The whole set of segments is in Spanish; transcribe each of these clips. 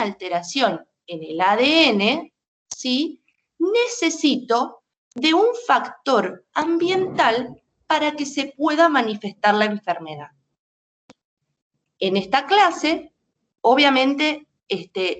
alteración en el ADN, ¿sí? Necesito de un factor ambiental para que se pueda manifestar la enfermedad. En esta clase, obviamente,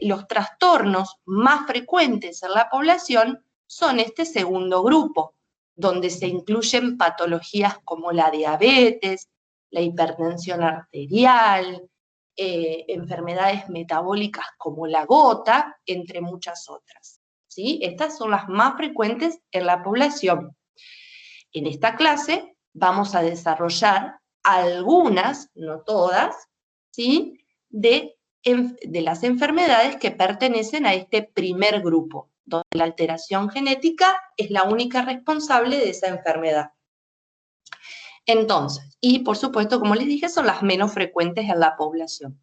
los trastornos más frecuentes en la población son este segundo grupo, donde se incluyen patologías como la diabetes, la hipertensión arterial, enfermedades metabólicas como la gota, entre muchas otras, ¿sí? Estas son las más frecuentes en la población. En esta clase vamos a desarrollar algunas, no todas, ¿sí? de las enfermedades que pertenecen a este primer grupo, donde la alteración genética es la única responsable de esa enfermedad. Entonces, y por supuesto, como les dije, son las menos frecuentes en la población.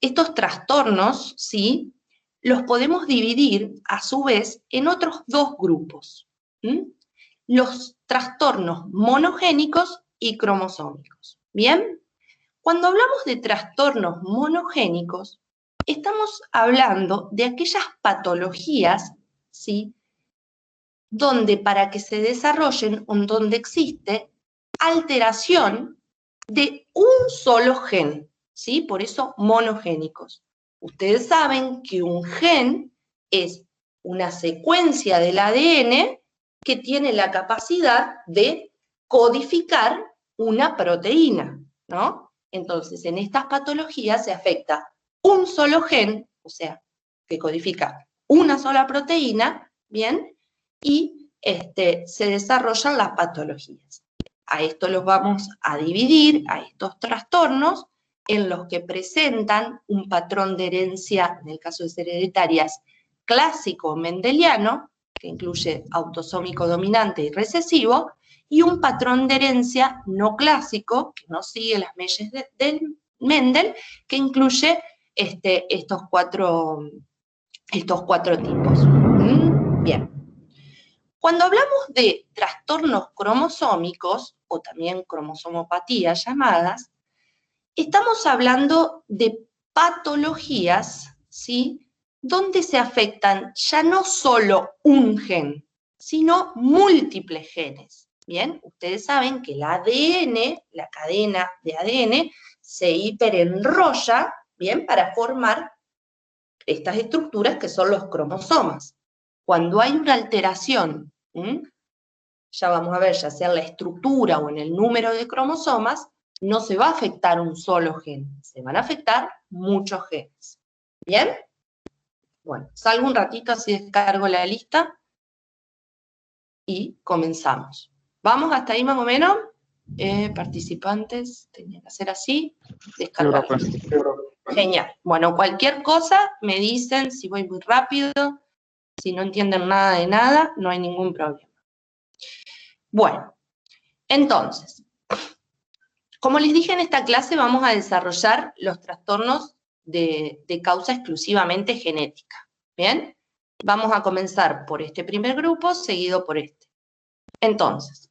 Estos trastornos, ¿sí? Los podemos dividir, a su vez, en otros dos grupos. Los trastornos monogénicos y cromosómicos. ¿Bien? Cuando hablamos de trastornos monogénicos, estamos hablando de aquellas patologías, ¿sí? Donde para que se desarrollen, donde existe alteración de un solo gen, ¿sí? Por eso monogénicos. Ustedes saben que un gen es una secuencia del ADN que tiene la capacidad de codificar una proteína, ¿no? Entonces, en estas patologías se afecta un solo gen, o sea, que codifica una sola proteína, ¿bien? Y se desarrollan las patologías. A esto los vamos a dividir, a estos trastornos, en los que presentan un patrón de herencia, en el caso de ser hereditarias, clásico mendeliano, que incluye autosómico dominante y recesivo, y un patrón de herencia no clásico, que no sigue las leyes de Mendel, que incluye estos cuatro tipos. Bien. Cuando hablamos de trastornos cromosómicos, o también cromosomopatías llamadas, estamos hablando de patologías, ¿sí? Donde se afectan ya no solo un gen, sino múltiples genes. Bien, ustedes saben que el ADN, la cadena de ADN, se hiperenrolla, bien, para formar estas estructuras que son los cromosomas. Cuando hay una alteración, ya vamos a ver, ya sea en la estructura o en el número de cromosomas, no se va a afectar un solo gen, se van a afectar muchos genes. ¿Bien? Bueno, salgo un ratito así descargo la lista y comenzamos. ¿Vamos hasta ahí más o menos? Participantes, tenía que hacer así, descargar. Genial. Bueno, cualquier cosa me dicen, si voy muy rápido, si no entienden nada de nada, no hay ningún problema. Bueno, entonces, como les dije en esta clase, vamos a desarrollar los trastornos de causa exclusivamente genética. ¿Bien? Vamos a comenzar por este primer grupo, seguido por este. Entonces,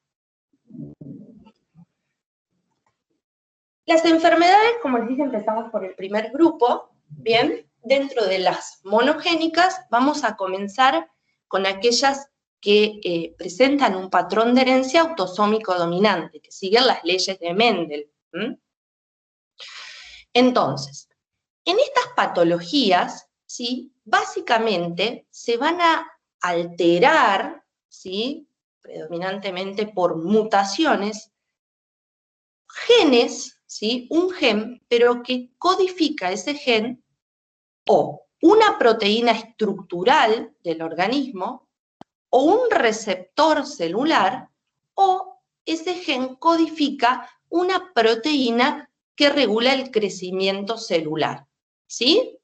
las enfermedades, como les dije, empezamos por el primer grupo. Bien, dentro de las monogénicas vamos a comenzar con aquellas que presentan un patrón de herencia autosómico dominante, que siguen las leyes de Mendel. Entonces, en estas patologías, ¿sí? Básicamente se van a alterar, ¿sí? Predominantemente por mutaciones, genes, ¿sí? Un gen, pero que codifica ese gen o una proteína estructural del organismo, o un receptor celular, o ese gen codifica una proteína que regula el crecimiento celular, ¿sí?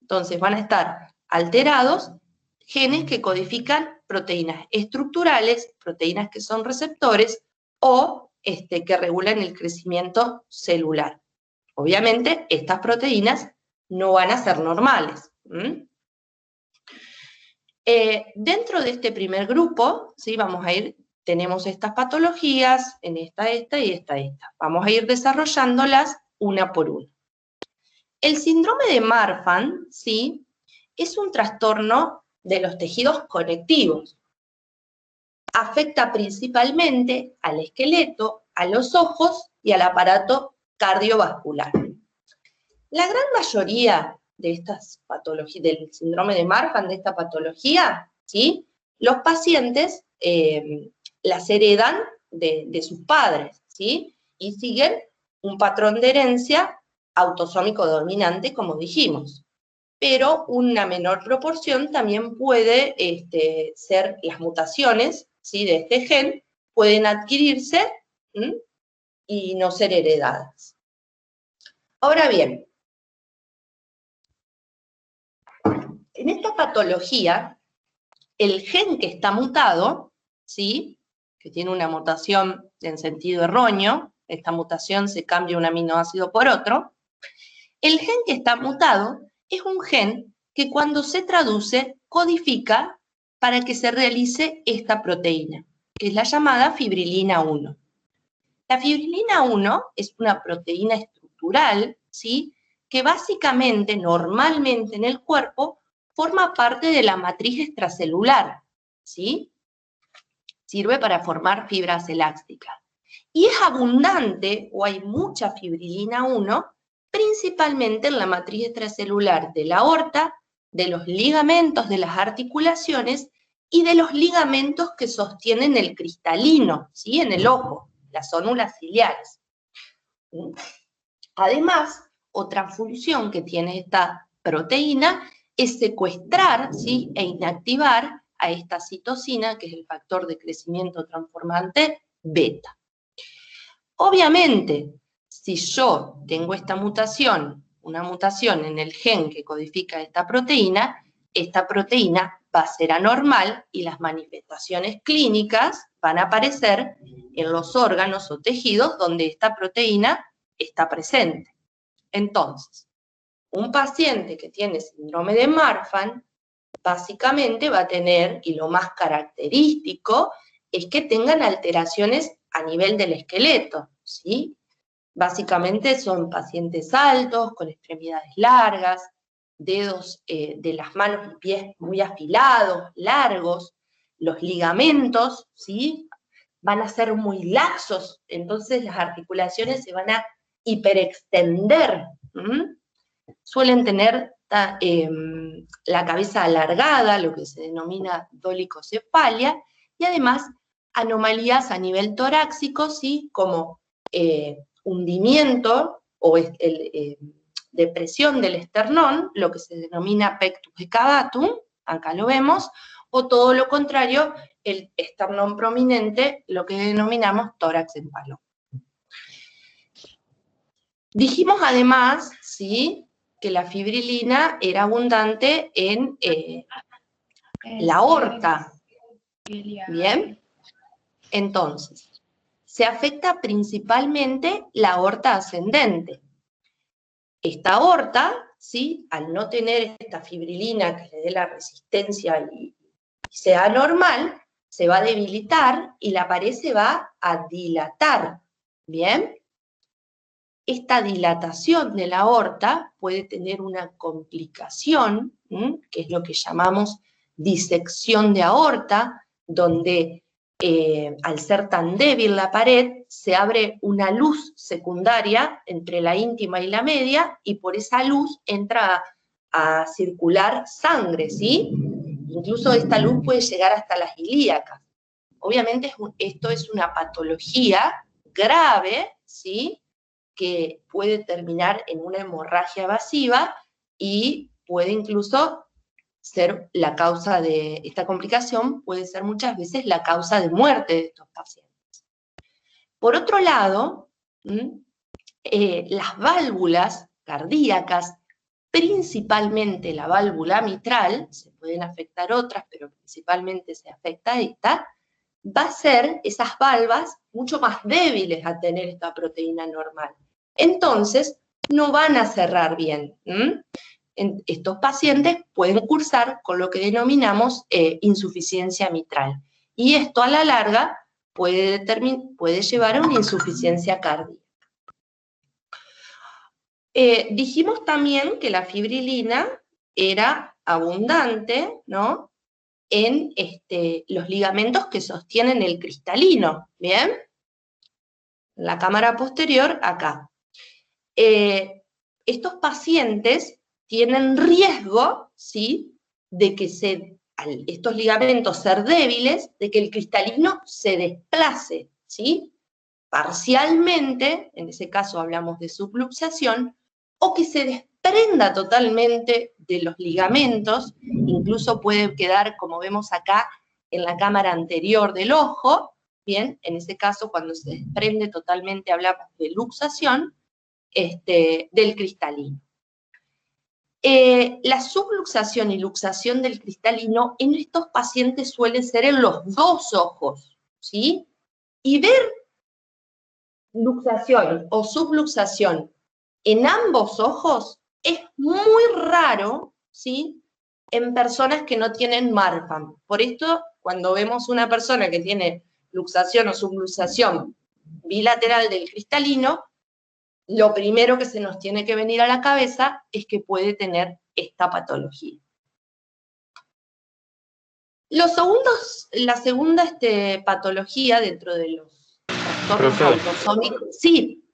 Entonces van a estar alterados genes que codifican proteínas estructurales, proteínas que son receptores, o que regulan el crecimiento celular. Obviamente, estas proteínas no van a ser normales. Dentro de este primer grupo, ¿sí? Vamos a ir, tenemos estas patologías, en esta y esta. Vamos a ir desarrollándolas una por una. El síndrome de Marfan, ¿sí?, es un trastorno de los tejidos conectivos. Afecta principalmente al esqueleto, a los ojos y al aparato cardiovascular. La gran mayoría de estas patologías, del síndrome de Marfan, de esta patología, ¿sí?, los pacientes las heredan de sus padres, ¿sí?, y siguen un patrón de herencia autosómico dominante, como dijimos. Pero una menor proporción también puede ser las mutaciones, ¿sí?, de este gen, pueden adquirirse y no ser heredadas. Ahora bien, en esta patología, el gen que está mutado, ¿sí?, que tiene una mutación en sentido erróneo, esta mutación se cambia un aminoácido por otro, el gen que está mutado es un gen que cuando se traduce codifica para que se realice esta proteína, que es la llamada fibrilina 1. La fibrilina 1 es una proteína estructural, ¿sí?, que básicamente, normalmente en el cuerpo, forma parte de la matriz extracelular, ¿sí? Sirve para formar fibras elásticas. Y es abundante, o hay mucha fibrilina 1, principalmente en la matriz extracelular de la aorta, de los ligamentos de las articulaciones y de los ligamentos que sostienen el cristalino, ¿sí?, en el ojo, las zónulas ciliares. Además, otra función que tiene esta proteína es secuestrar, ¿sí?, e inactivar a esta citosina, que es el factor de crecimiento transformante beta. Obviamente, si yo tengo esta mutación, una mutación en el gen que codifica esta proteína va a ser anormal y las manifestaciones clínicas van a aparecer en los órganos o tejidos donde esta proteína está presente. Entonces, un paciente que tiene síndrome de Marfan, básicamente va a tener, y lo más característico, es que tengan alteraciones a nivel del esqueleto, ¿sí? Básicamente son pacientes altos, con extremidades largas, dedos de las manos y pies muy afilados, largos, los ligamentos, ¿sí?, van a ser muy laxos, entonces las articulaciones se van a hiperextender. Suelen tener la cabeza alargada, lo que se denomina dolicocefalia, y además anomalías a nivel torácico, ¿sí?, como hundimiento o depresión del esternón, lo que se denomina pectus excavatum, acá lo vemos, o todo lo contrario, el esternón prominente, lo que denominamos tórax en palo. Dijimos además, ¿sí?, que la fibrilina era abundante en la aorta. ¿Bien? Entonces, se afecta principalmente la aorta ascendente. Esta aorta, ¿sí?, al no tener esta fibrilina que le dé la resistencia y sea normal, se va a debilitar y la pared se va a dilatar. ¿Bien? Esta dilatación de la aorta puede tener una complicación, que es lo que llamamos disección de aorta, donde al ser tan débil la pared, se abre una luz secundaria entre la íntima y la media, y por esa luz entra a circular sangre, ¿sí? Incluso esta luz puede llegar hasta las ilíacas. Obviamente esto es una patología grave, ¿sí?, que puede terminar en una hemorragia evasiva y puede incluso ser la causa de esta complicación, puede ser muchas veces la causa de muerte de estos pacientes. Por otro lado, las válvulas cardíacas, principalmente la válvula mitral, se pueden afectar otras, pero principalmente se afecta esta, va a ser esas valvas mucho más débiles a tener esta proteína normal. Entonces, no van a cerrar bien. Estos pacientes pueden cursar con lo que denominamos insuficiencia mitral. Y esto a la larga puede llevar a una insuficiencia cardíaca. Dijimos también que la fibrilina era abundante, ¿no?, en los ligamentos que sostienen el cristalino, ¿bien? La cámara posterior, acá. Estos pacientes tienen riesgo, ¿sí?, de que al estos ligamentos ser débiles, de que el cristalino se desplace, ¿sí?, parcialmente, en ese caso hablamos de subluxación, o que se desprenda totalmente de los ligamentos, incluso puede quedar, como vemos acá, en la cámara anterior del ojo, bien, en ese caso cuando se desprende totalmente hablamos de luxación, del cristalino. La subluxación y luxación del cristalino en estos pacientes suele ser en los dos ojos, ¿sí? Y ver luxación o subluxación en ambos ojos es muy raro, ¿sí?, en personas que no tienen Marfan. Por esto, cuando vemos una persona que tiene luxación o subluxación bilateral del cristalino, lo primero que se nos tiene que venir a la cabeza es que puede tener esta patología. La segunda patología dentro de los trastornos autosómicos. Sí.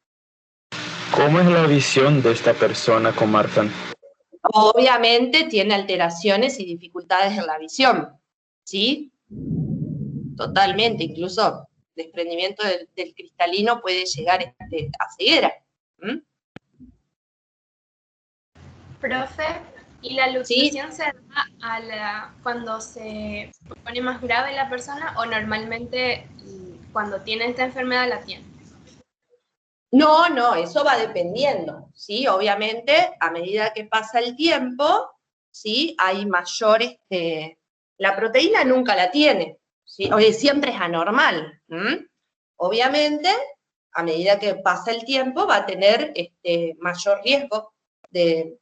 ¿Cómo es la visión de esta persona con Marfan? Obviamente tiene alteraciones y dificultades en la visión, ¿sí? Totalmente, incluso desprendimiento del cristalino puede llegar a ceguera. ¿Mm? Profe, ¿y la luxación ¿Sí? se da cuando se pone más grave la persona o normalmente cuando tiene esta enfermedad la tiene? No, eso va dependiendo, ¿sí? Obviamente, a medida que pasa el tiempo, ¿sí?, hay mayor, la proteína nunca la tiene, ¿sí? Oye, siempre es anormal. Obviamente, a medida que pasa el tiempo, va a tener mayor riesgo de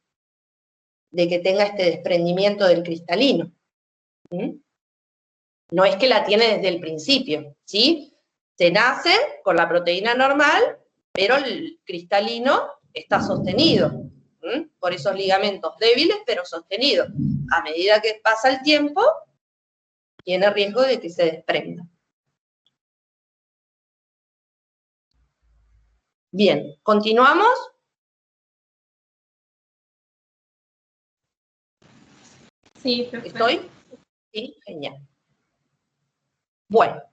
que tenga este desprendimiento del cristalino. No es que la tiene desde el principio, ¿sí? Se nace con la proteína normal, pero el cristalino está sostenido, por esos ligamentos débiles, pero sostenidos. A medida que pasa el tiempo, tiene riesgo de que se desprenda. Bien, ¿continuamos? Sí, perfecto. ¿Estoy? Sí, genial. Bueno,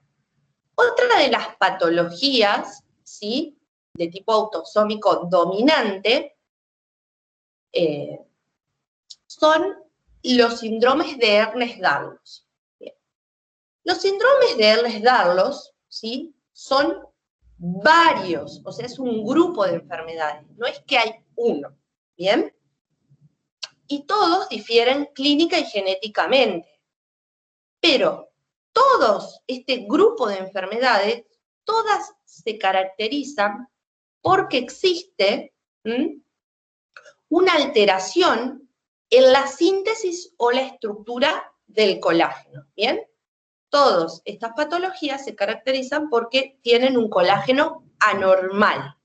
otra de las patologías, ¿sí?, de tipo autosómico dominante, son los síndromes de Ehlers-Danlos. Los síndromes de Ehlers-Danlos, ¿sí?, son varios, o sea, es un grupo de enfermedades, no es que hay uno, ¿bien? Y todos difieren clínica y genéticamente, pero todos, este grupo de enfermedades, todas se caracterizan porque existe una alteración en la síntesis o la estructura del colágeno, ¿bien? Todas estas patologías se caracterizan porque tienen un colágeno anormal.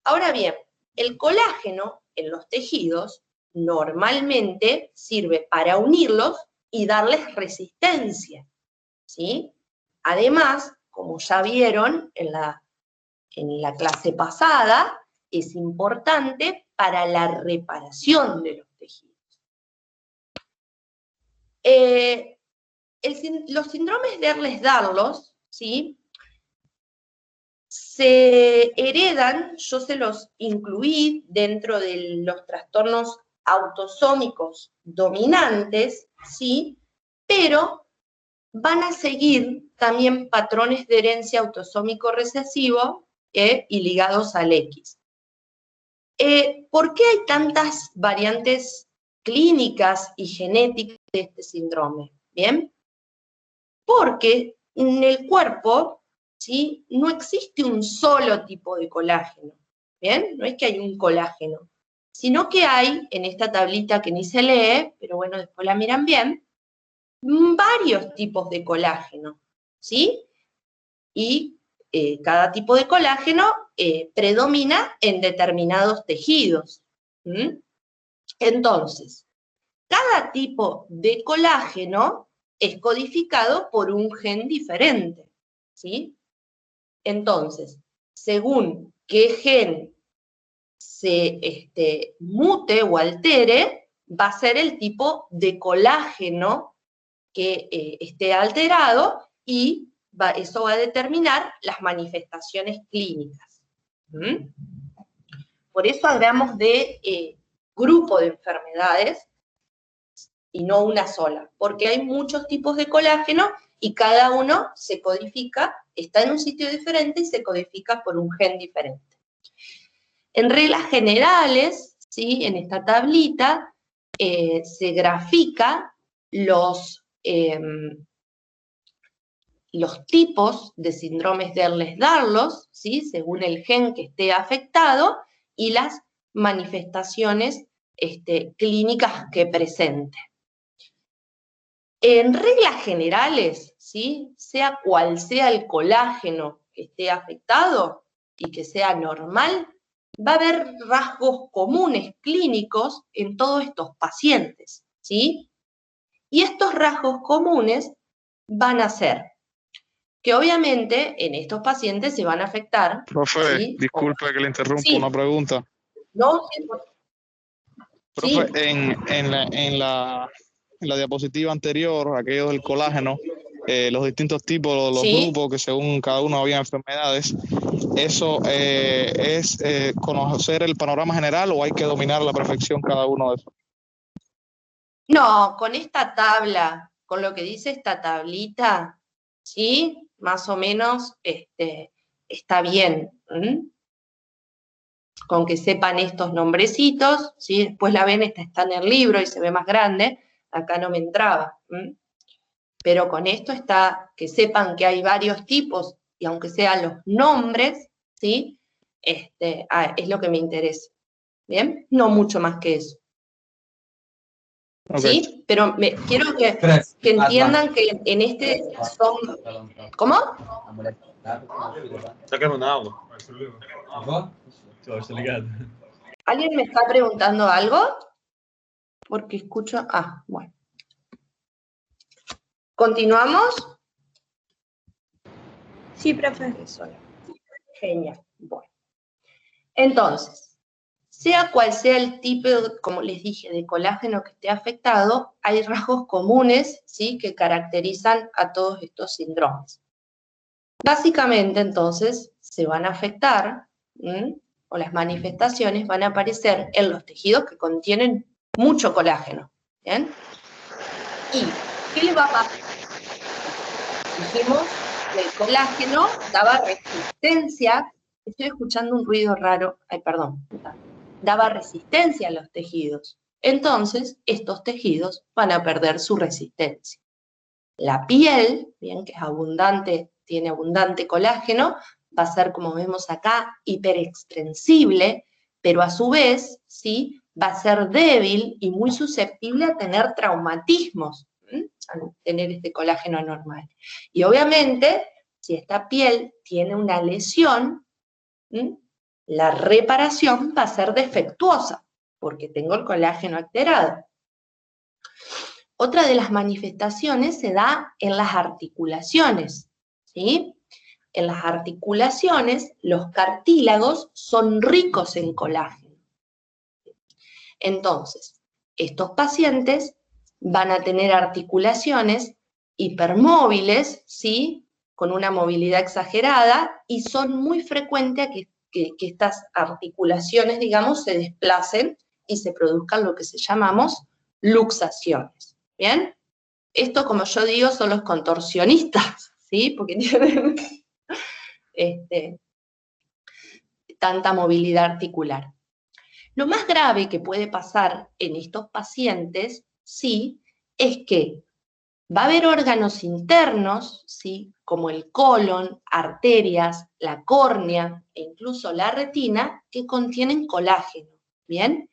Ahora bien, el colágeno en los tejidos normalmente sirve para unirlos y darles resistencia, ¿sí? Además, como ya vieron en la clase pasada, es importante para la reparación de los tejidos. Los síndromes de Ehlers-Danlos, ¿sí?, se heredan, yo se los incluí dentro de los trastornos autosómicos dominantes, ¿sí?, pero van a seguir también patrones de herencia autosómico recesivo y ligados al X. ¿Por qué hay tantas variantes clínicas y genéticas de este síndrome? ¿Bien? Porque en el cuerpo, ¿sí?, no existe un solo tipo de colágeno, ¿bien? No es que hay un colágeno, sino que hay, en esta tablita que ni se lee, pero bueno, después la miran bien, varios tipos de colágeno, ¿sí? Y cada tipo de colágeno predomina en determinados tejidos. Entonces, cada tipo de colágeno es codificado por un gen diferente, ¿sí? Entonces, según qué gen se mute o altere, va a ser el tipo de colágeno que esté alterado y eso va a determinar las manifestaciones clínicas. Por eso hablamos de grupo de enfermedades y no una sola, porque hay muchos tipos de colágeno y cada uno se codifica, está en un sitio diferente y se codifica por un gen diferente. En reglas generales, ¿sí? En esta tablita se grafica los tipos de síndromes de Ehlers-Danlos, ¿sí? Según el gen que esté afectado, y las manifestaciones clínicas que presente. En reglas generales, ¿sí? Sea cual sea el colágeno que esté afectado y que sea normal, va a haber rasgos comunes clínicos en todos estos pacientes, ¿sí? Y estos rasgos comunes van a ser que obviamente en estos pacientes se van a afectar. Profe, ¿sí? Disculpe que le interrumpa, sí. Una pregunta. No, Profe, sí. en la diapositiva anterior, aquello del colágeno, los distintos tipos, los grupos que según cada uno había enfermedades, ¿eso es conocer el panorama general o hay que dominar a la perfección cada uno de esos? No, con esta tabla, con lo que dice esta tablita, ¿sí? Más o menos está bien. Con que sepan estos nombrecitos, ¿sí? Después la ven, esta está en el libro y se ve más grande, acá no me entraba. Pero con esto está, que sepan que hay varios tipos, y aunque sean los nombres, ¿sí? Es lo que me interesa. ¿Bien? No mucho más que eso. Okay. ¿Sí? Pero quiero que entiendan que en este son... ¿Cómo? ¿Alguien me está preguntando algo? Porque escucho... Ah, bueno. ¿Continuamos? Sí, profe. Genial. Bueno. Entonces, sea cual sea el tipo, como les dije, de colágeno que esté afectado, hay rasgos comunes, ¿sí? Que caracterizan a todos estos síndromes. Básicamente, entonces, se van a afectar, o las manifestaciones van a aparecer en los tejidos que contienen mucho colágeno. ¿Bien? ¿Y qué le va a pasar? Dijimos que el colágeno daba resistencia. Estoy escuchando un ruido raro. Ay, perdón. Daba resistencia a los tejidos. Entonces, estos tejidos van a perder su resistencia. La piel, bien, que es abundante, tiene abundante colágeno, va a ser, como vemos acá, hiperextensible, pero a su vez, ¿sí? Va a ser débil y muy susceptible a tener traumatismos, al tener este colágeno anormal. Y obviamente, si esta piel tiene una lesión, la reparación va a ser defectuosa, porque tengo el colágeno alterado. Otra de las manifestaciones se da en las articulaciones, ¿sí? En las articulaciones, los cartílagos son ricos en colágeno. Entonces, estos pacientes van a tener articulaciones hipermóviles, ¿sí? Con una movilidad exagerada, y son muy frecuentes que estas articulaciones, digamos, se desplacen y se produzcan lo que llamamos luxaciones. ¿Bien? Esto, como yo digo, son los contorsionistas, ¿sí? Porque tienen tanta movilidad articular. Lo más grave que puede pasar en estos pacientes, sí, es que va a haber órganos internos, ¿sí? Como el colon, arterias, la córnea e incluso la retina, que contienen colágeno, ¿bien?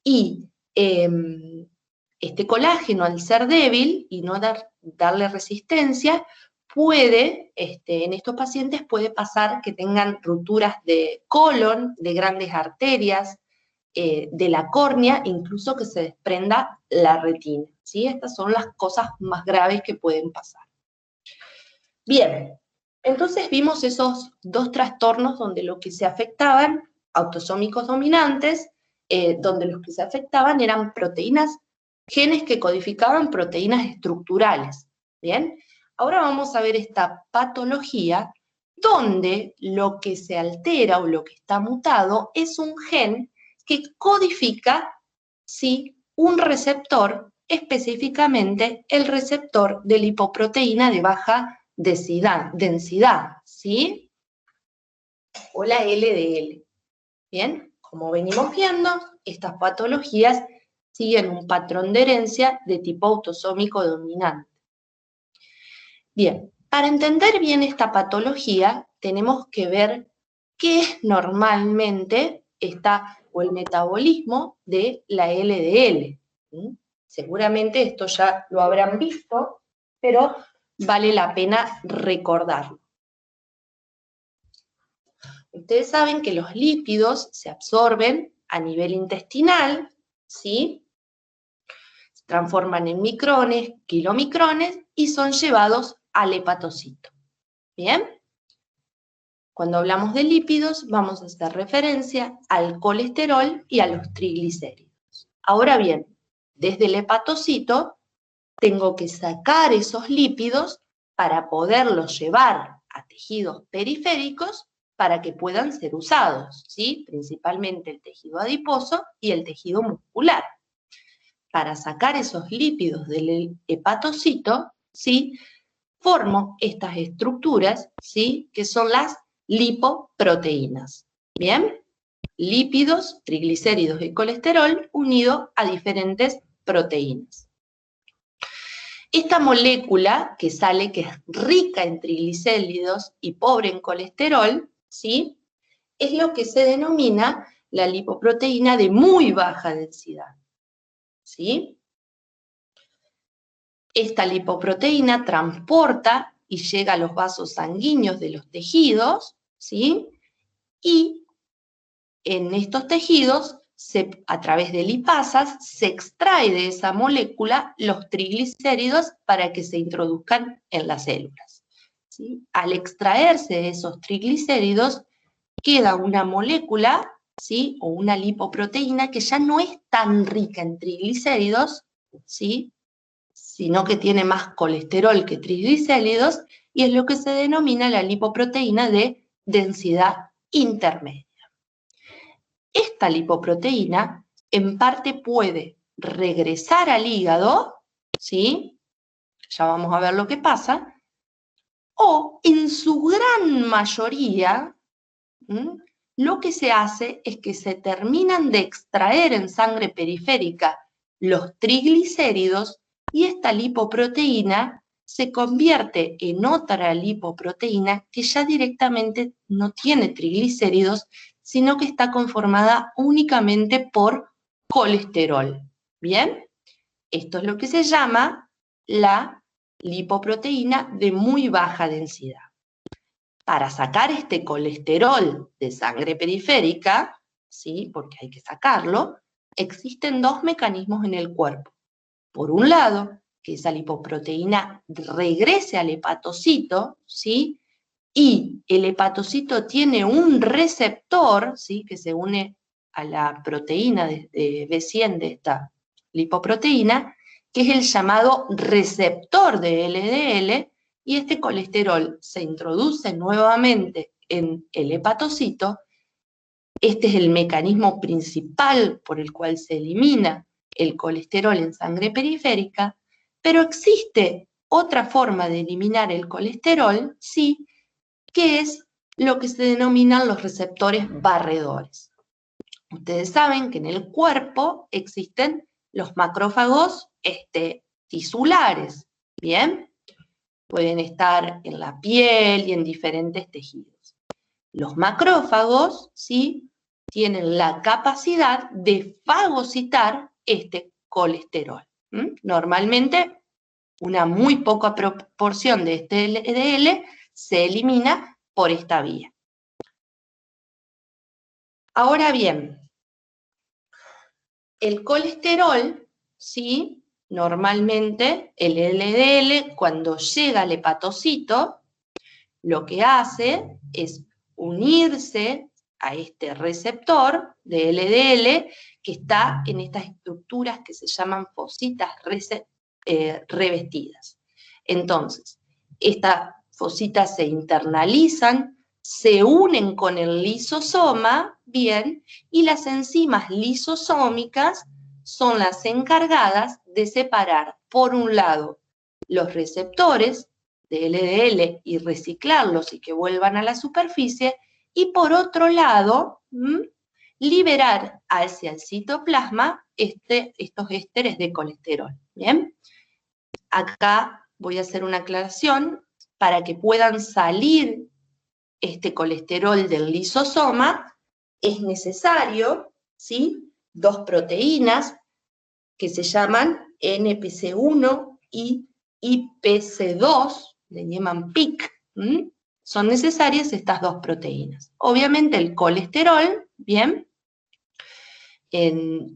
Y este colágeno, al ser débil y no darle resistencia, puede, en estos pacientes puede pasar que tengan rupturas de colon, de grandes arterias, de la córnea, incluso que se desprenda la retina, ¿sí? Estas son las cosas más graves que pueden pasar. Bien, entonces vimos esos dos trastornos donde lo que se afectaban, autosómicos dominantes, donde los que se afectaban eran proteínas, genes que codificaban proteínas estructurales, ¿bien? Ahora vamos a ver esta patología donde lo que se altera o lo que está mutado es un gen que codifica, ¿sí?, un receptor, específicamente el receptor de lipoproteína de baja densidad, ¿sí? O la LDL. Bien, como venimos viendo, estas patologías siguen un patrón de herencia de tipo autosómico dominante. Bien, para entender bien esta patología, tenemos que ver qué es normalmente o el metabolismo de la LDL. ¿Sí? Seguramente esto ya lo habrán visto, pero vale la pena recordarlo. Ustedes saben que los lípidos se absorben a nivel intestinal, ¿sí? Se transforman en micrones, kilomicrones y son llevados al hepatocito. ¿Bien? Cuando hablamos de lípidos, vamos a hacer referencia al colesterol y a los triglicéridos. Ahora bien, desde el hepatocito tengo que sacar esos lípidos para poderlos llevar a tejidos periféricos para que puedan ser usados, ¿sí? Principalmente el tejido adiposo y el tejido muscular. Para sacar esos lípidos del hepatocito, ¿sí?, formo estas estructuras, ¿sí?, que son las lipoproteínas. ¿Bien? Lípidos, triglicéridos y colesterol unidos a diferentes proteínas. Esta molécula que sale, que es rica en triglicéridos y pobre en colesterol, ¿sí?, es lo que se denomina la lipoproteína de muy baja densidad, ¿sí? Esta lipoproteína transporta y llega a los vasos sanguíneos de los tejidos, ¿sí? Y en estos tejidos, a través de lipasas, se extrae de esa molécula los triglicéridos para que se introduzcan en las células, ¿sí? Al extraerse esos triglicéridos, queda una molécula, ¿sí?, o una lipoproteína que ya no es tan rica en triglicéridos, ¿sí?, sino que tiene más colesterol que triglicéridos, y es lo que se denomina la lipoproteína de densidad intermedia. Esta lipoproteína, en parte, puede regresar al hígado, ¿sí?, ya vamos a ver lo que pasa, o en su gran mayoría, lo que se hace es que se terminan de extraer en sangre periférica los triglicéridos y esta lipoproteína se convierte en otra lipoproteína que ya directamente no tiene triglicéridos, sino que está conformada únicamente por colesterol. ¿Bien? Esto es lo que se llama la lipoproteína de muy baja densidad. Para sacar este colesterol de sangre periférica, ¿sí?, porque hay que sacarlo, existen dos mecanismos en el cuerpo. Por un lado, que esa lipoproteína regrese al hepatocito, ¿sí?, y el hepatocito tiene un receptor, ¿sí?, que se une a la proteína de B100 de esta lipoproteína, que es el llamado receptor de LDL, y este colesterol se introduce nuevamente en el hepatocito. Este es el mecanismo principal por el cual se elimina el colesterol en sangre periférica, pero existe otra forma de eliminar el colesterol, sí, que es lo que se denominan los receptores barredores. Ustedes saben que en el cuerpo existen los macrófagos tisulares, ¿bien? Pueden estar en la piel y en diferentes tejidos. Los macrófagos, ¿sí?, tienen la capacidad de fagocitar este colesterol. Normalmente Una muy poca proporción de este LDL se elimina por esta vía. Ahora bien, el colesterol, ¿sí? Normalmente el LDL cuando llega al hepatocito, lo que hace es unirse a este receptor de LDL que está en estas estructuras que se llaman fositas revestidas. Entonces, estas fositas se internalizan, se unen con el lisosoma, bien, y las enzimas lisosómicas son las encargadas de separar, por un lado, los receptores de LDL y reciclarlos y que vuelvan a la superficie, y por otro lado, liberar hacia el citoplasma estos ésteres de colesterol, ¿bien? Acá voy a hacer una aclaración para que puedan salir este colesterol del lisosoma, es necesario, ¿sí? 2 proteínas que se llaman NPC1 y IPC2, de Niemann-Pick. Son necesarias estas 2 proteínas. Obviamente el colesterol, bien,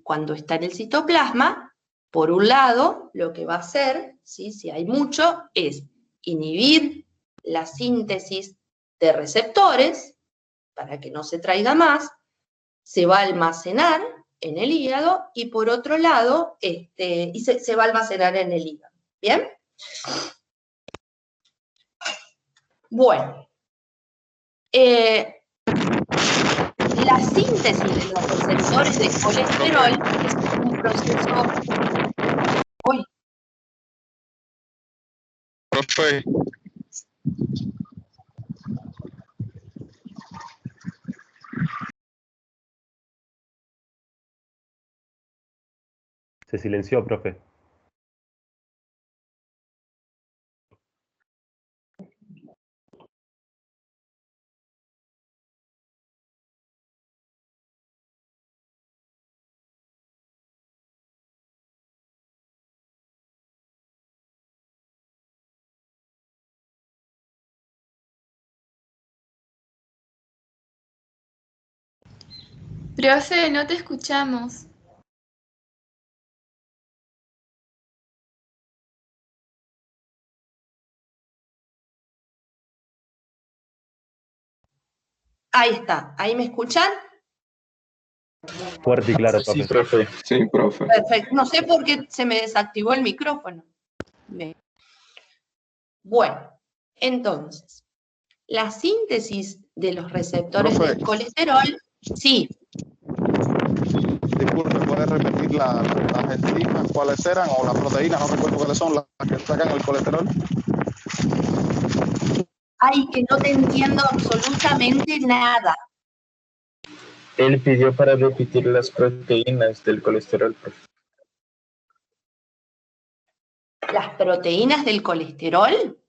cuando está en el citoplasma, por un lado, lo que va a hacer, ¿sí? Si hay mucho, es inhibir la síntesis de receptores, para que no se traiga más, se va a almacenar en el hígado, y por otro lado, se va a almacenar en el hígado. ¿Bien? Bueno. La síntesis de los receptores de colesterol es un proceso... Uy. Profe. Se silenció, profe. Profe, no te escuchamos. Ahí está, ¿ahí me escuchan? Fuerte y claro, profe. Sí, profe. Sí, profe. Perfecto, no sé por qué se me desactivó el micrófono. Bien. Bueno, entonces, la síntesis de los receptores del colesterol, sí. Disculpe, ¿puedes repetir las enzimas cuáles eran o las proteínas? No recuerdo cuáles son las que sacan el colesterol. Ay, que no te entiendo absolutamente nada. Él pidió para repetir las proteínas del colesterol, profe. ¿Las proteínas del colesterol?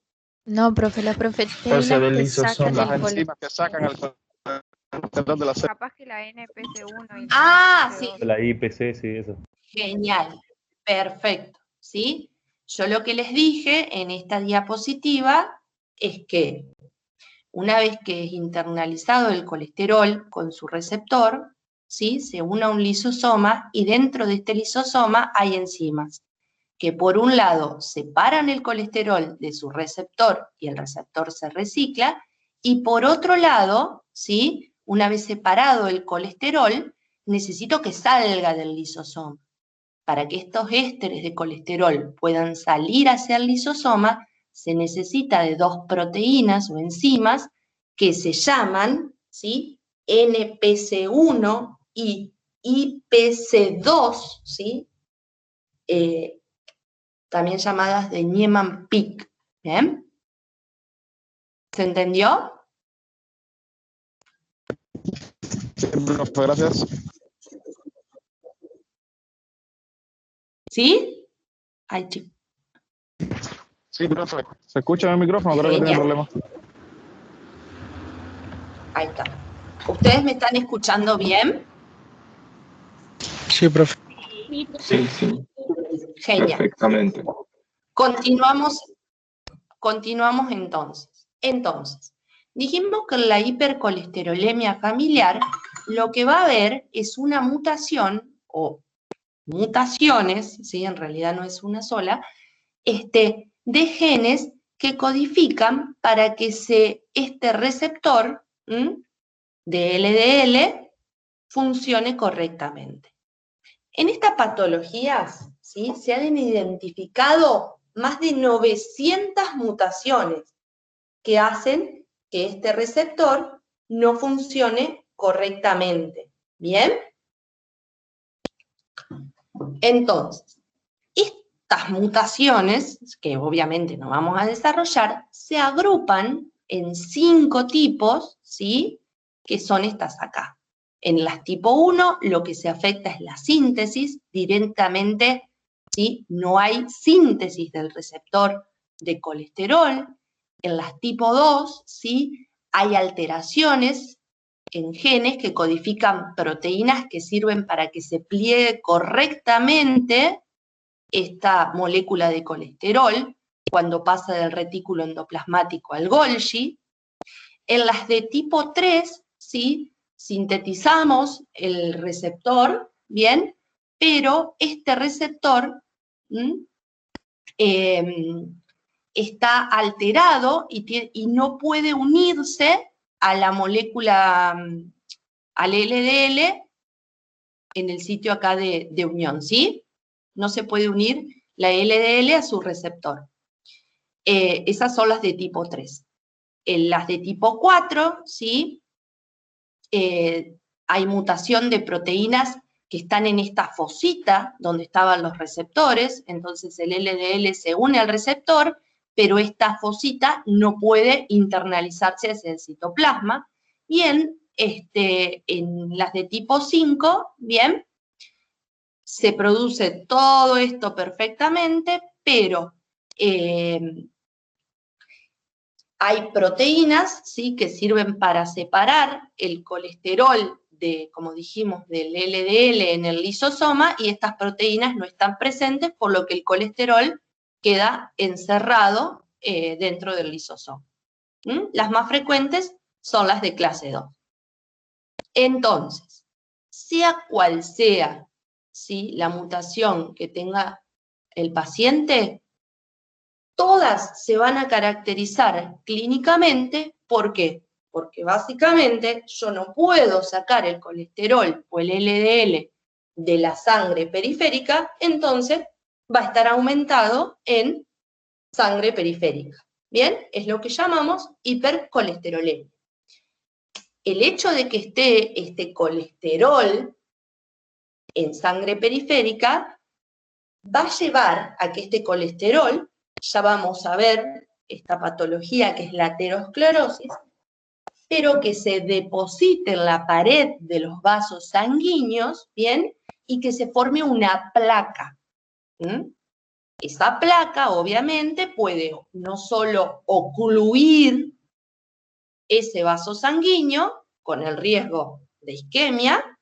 No, profe, las proteínas O sea, del que lisosoma. sacan Las enzimas que sacan el colesterol de la célula. Capaz que la NPC1 y Ah, NPC2. sí. La IPC, sí, eso. Genial, perfecto, ¿sí? Yo lo que les dije en esta diapositiva es que una vez que es internalizado el colesterol con su receptor, ¿sí? Se une a un lisosoma y dentro de este lisosoma hay enzimas que por un lado separan el colesterol de su receptor y el receptor se recicla, y por otro lado, ¿sí? Una vez separado el colesterol, necesito que salga del lisosoma. Para que estos ésteres de colesterol puedan salir hacia el lisosoma, se necesita de 2 proteínas o enzimas que se llaman, ¿sí? NPC1 y IPC2, ¿sí? También llamadas de Niemann-Pick. ¿Bien? ¿Se entendió? Sí, profe, gracias. ¿Sí? Ay, chico. Sí, profe. ¿Se escucha en el micrófono? Creo que tiene problemas. Ahí está. ¿Ustedes me están escuchando bien? Sí, profe. Sí, Sí, sí. Genial. Perfectamente. Continuamos entonces. Entonces, dijimos que en la hipercolesterolemia familiar lo que va a haber es una mutación, o mutaciones, ¿sí? En realidad no es una sola, de genes que codifican para que este receptor de LDL funcione correctamente. En estas patologías, ¿sí? Se han identificado más de 900 mutaciones que hacen que este receptor no funcione correctamente. ¿Bien? Entonces, estas mutaciones, que obviamente no vamos a desarrollar, se agrupan en 5 tipos, ¿sí? Que son estas acá. En las tipo 1, lo que se afecta es la síntesis, directamente, ¿sí? No hay síntesis del receptor de colesterol. En las tipo 2, ¿sí? Hay alteraciones en genes que codifican proteínas que sirven para que se pliegue correctamente esta molécula de colesterol cuando pasa del retículo endoplasmático al Golgi. En las de tipo 3, ¿sí? Sintetizamos el receptor, ¿bien? Pero este receptor está alterado y no puede unirse a la molécula, al LDL, en el sitio acá de unión, ¿sí? No se puede unir la LDL a su receptor. Esas son las de tipo 3. En las de tipo 4, ¿sí? Hay mutación de proteínas que están en esta fosita donde estaban los receptores, entonces el LDL se une al receptor, pero esta fosita no puede internalizarse hacia el citoplasma. Y en las de tipo 5, bien, se produce todo esto perfectamente, pero hay proteínas, ¿sí? Que sirven para separar el colesterol como dijimos, del LDL en el lisosoma, y estas proteínas no están presentes, por lo que el colesterol queda encerrado dentro del lisosoma. Las más frecuentes son las de clase 2. Entonces, sea cual sea, ¿sí? La mutación que tenga el paciente, todas se van a caracterizar clínicamente. ¿Por qué? Porque básicamente yo no puedo sacar el colesterol o el LDL de la sangre periférica, entonces va a estar aumentado en sangre periférica. ¿Bien? Es lo que llamamos hipercolesterolemia. El hecho de que esté este colesterol en sangre periférica va a llevar a que este colesterol, ya vamos a ver esta patología que es la aterosclerosis, pero que se deposite en la pared de los vasos sanguíneos, ¿bien? Y que se forme una placa. Esa placa, obviamente, puede no solo ocluir ese vaso sanguíneo, con el riesgo de isquemia,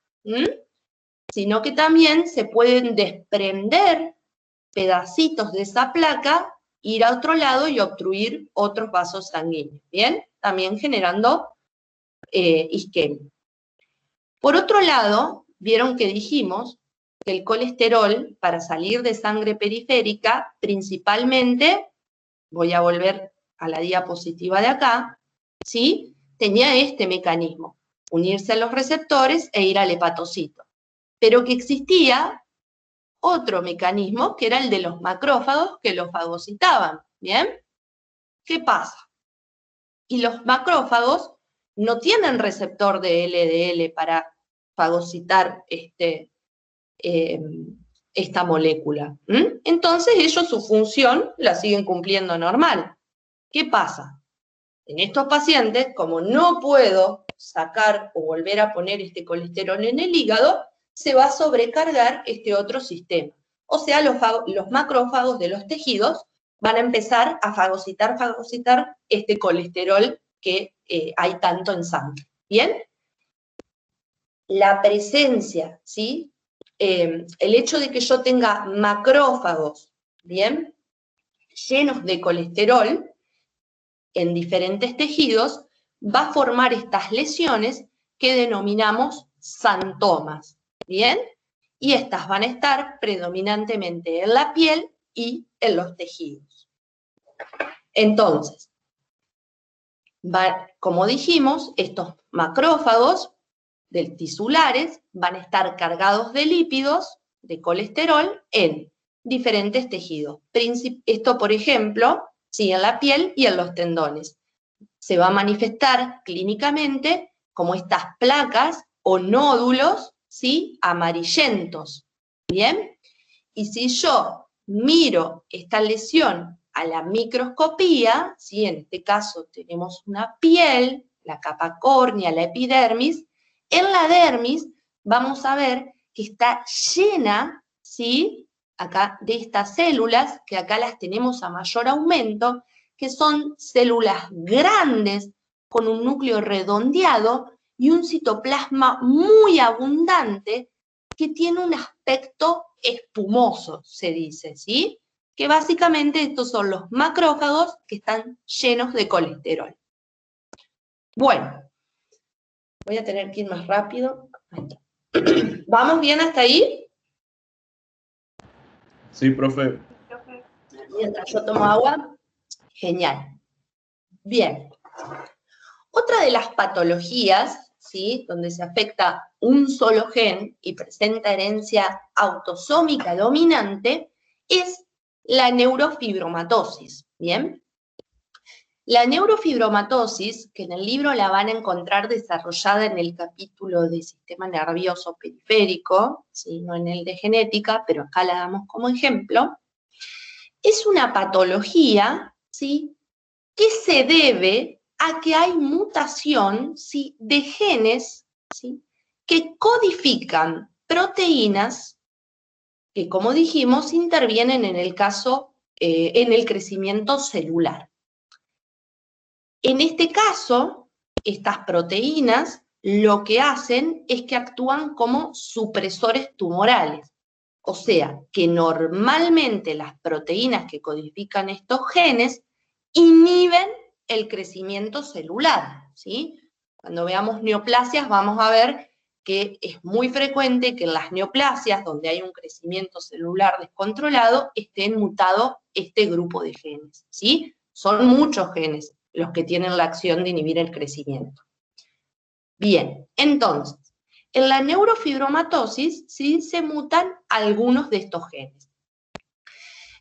sino que también se pueden desprender pedacitos de esa placa, ir a otro lado y obstruir otros vasos sanguíneos, ¿bien? También generando isquemia. Por otro lado, vieron que dijimos que el colesterol, para salir de sangre periférica, principalmente, voy a volver a la diapositiva de acá, ¿sí? Tenía este mecanismo, unirse a los receptores e ir al hepatocito. Pero que existía otro mecanismo, que era el de los macrófagos que lo fagocitaban, ¿bien? ¿Qué pasa? Y los macrófagos no tienen receptor de LDL para fagocitar esta molécula. Entonces ellos su función la siguen cumpliendo normal. ¿Qué pasa? En estos pacientes, como no puedo sacar o volver a poner este colesterol en el hígado, se va a sobrecargar este otro sistema. O sea, los macrófagos de los tejidos van a empezar a fagocitar este colesterol que hay tanto en sangre. ¿Bien? La presencia, ¿sí? El hecho de que yo tenga macrófagos, ¿bien? llenos de colesterol en diferentes tejidos, va a formar estas lesiones que denominamos xantomas, ¿bien? Y estas van a estar predominantemente en la piel y en los tejidos. Entonces, como dijimos, estos macrófagos tisulares van a estar cargados de lípidos, de colesterol, en diferentes tejidos. Esto, por ejemplo, sí, en la piel y en los tendones. Se va a manifestar clínicamente como estas placas o nódulos, ¿sí?, amarillentos, ¿bien? Y si yo miro esta lesión a la microscopía, ¿sí?, en este caso tenemos una piel, la capa córnea, la epidermis, en la dermis vamos a ver que está llena, ¿sí?, acá de estas células, que acá las tenemos a mayor aumento, que son células grandes con un núcleo redondeado y un citoplasma muy abundante que tiene un aspecto espumoso, se dice, ¿sí? Que básicamente estos son los macrófagos que están llenos de colesterol. Bueno, voy a tener que ir más rápido. ¿Vamos bien hasta ahí? Sí, profe. Mientras yo tomo agua. Genial. Bien. Otra de las patologías, ¿sí?, donde se afecta un solo gen y presenta herencia autosómica dominante, es la neurofibromatosis, ¿bien? La neurofibromatosis, que en el libro la van a encontrar desarrollada en el capítulo de sistema nervioso periférico, ¿sí?, no en el de genética, pero acá la damos como ejemplo, es una patología, ¿sí?, que se debe a que hay mutación, ¿sí?, de genes, ¿sí?, que codifican proteínas que, como dijimos, intervienen en el caso, en el crecimiento celular. En este caso, estas proteínas lo que hacen es que actúan como supresores tumorales. O sea, que normalmente las proteínas que codifican estos genes inhiben el crecimiento celular, ¿sí? Cuando veamos neoplasias vamos a ver que es muy frecuente que en las neoplasias, donde hay un crecimiento celular descontrolado, estén mutado este grupo de genes, ¿sí? Son muchos genes los que tienen la acción de inhibir el crecimiento. Bien, entonces, en la neurofibromatosis, ¿sí?, se mutan algunos de estos genes.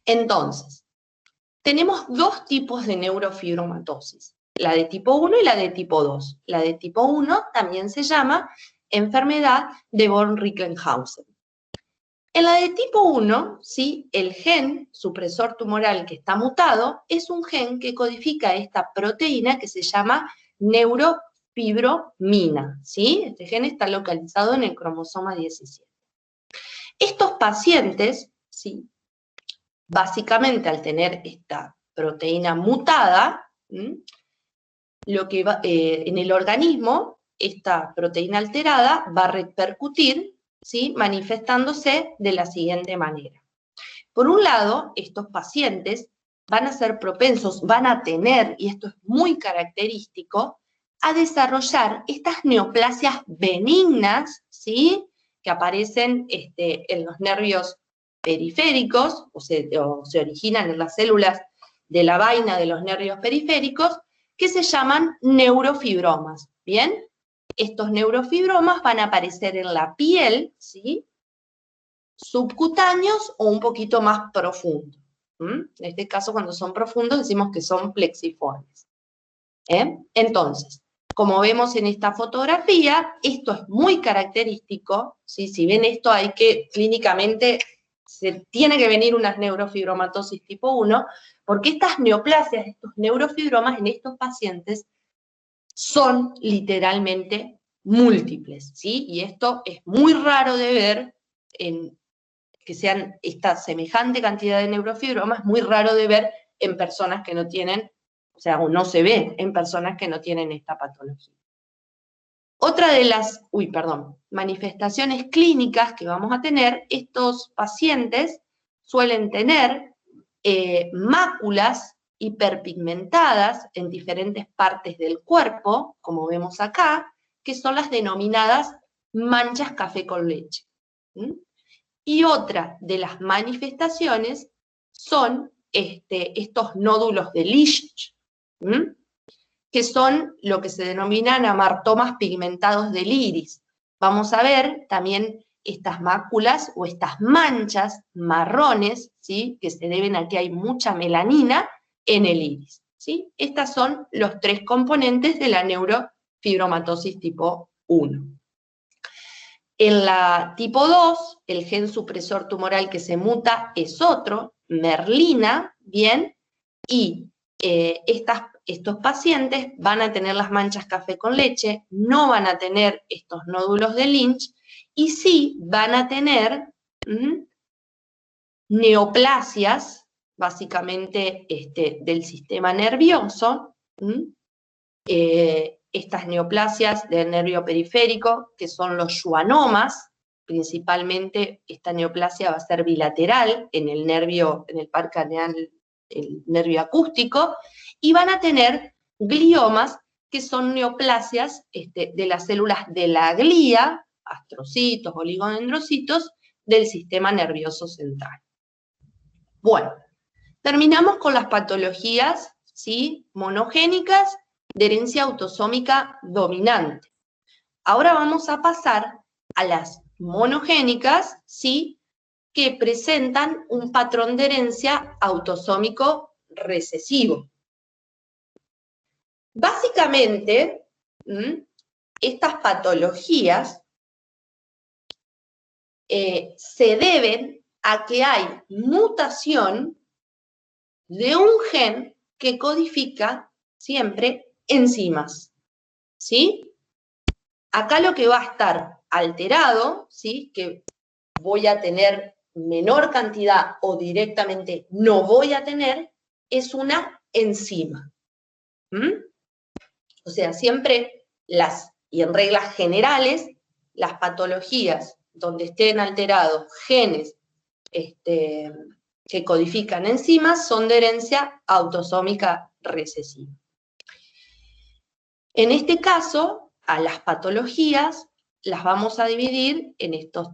Entonces, tenemos dos tipos de neurofibromatosis, la de tipo 1 y la de tipo 2. La de tipo 1 también se llama enfermedad de von Recklinghausen. En la de tipo 1, ¿sí?, el gen supresor tumoral que está mutado es un gen que codifica esta proteína que se llama neurofibromina, ¿sí? Este gen está localizado en el cromosoma 17. Estos pacientes, ¿sí?, básicamente al tener esta proteína mutada, lo que va, en el organismo, esta proteína alterada va a repercutir, ¿sí?, manifestándose de la siguiente manera. Por un lado, estos pacientes van a ser propensos, van a tener, y esto es muy característico, a desarrollar estas neoplasias benignas, ¿sí?, que aparecen en los nervios periféricos, o se originan en las células de la vaina de los nervios periféricos, que se llaman neurofibromas, ¿bien? Estos neurofibromas van a aparecer en la piel, ¿sí?, subcutáneos o un poquito más profundos. En este caso, cuando son profundos, decimos que son plexiformes. Entonces, como vemos en esta fotografía, esto es muy característico, ¿sí? Si ven esto, hay que, clínicamente, se tiene que venir una neurofibromatosis tipo 1, porque estas neoplasias, estos neurofibromas en estos pacientes son literalmente múltiples, ¿sí? Y esto es muy raro de ver, que sean esta semejante cantidad de neurofibromas, muy raro de ver en personas que no tienen, o sea, no se ve en personas que no tienen esta patología. Otra de las, manifestaciones clínicas que vamos a tener, estos pacientes suelen tener máculas hiperpigmentadas en diferentes partes del cuerpo, como vemos acá, que son las denominadas manchas café con leche. Y otra de las manifestaciones son estos nódulos de Lisch, que son lo que se denominan amartomas pigmentados del iris. Vamos a ver también estas máculas o estas manchas marrones, ¿sí?, que se deben a que hay mucha melanina en el iris, ¿sí? Estos son los 3 componentes de la neurofibromatosis tipo 1. En la tipo 2, el gen supresor tumoral que se muta es otro, merlina, ¿bien? Y estos pacientes van a tener las manchas café con leche, no van a tener estos nódulos de Lynch, y sí van a tener neoplasias, básicamente del sistema nervioso, estas neoplasias del nervio periférico, que son los schwannomas. Principalmente esta neoplasia va a ser bilateral en el nervio, en el par craneal, el nervio acústico, y van a tener gliomas, que son neoplasias de las células de la glía, astrocitos, oligodendrocitos, del sistema nervioso central. Bueno, terminamos con las patologías, ¿sí?, monogénicas de herencia autosómica dominante. Ahora vamos a pasar a las monogénicas, ¿sí?, que presentan un patrón de herencia autosómico recesivo. Básicamente, estas patologías se deben a que hay mutación de un gen que codifica siempre enzimas, ¿sí? Acá lo que va a estar alterado, ¿sí?, que voy a tener menor cantidad o directamente no voy a tener, es una enzima. O sea, siempre y en reglas generales, las patologías donde estén alterados genes que codifican enzimas son de herencia autosómica recesiva. En este caso, a las patologías las vamos a dividir en estos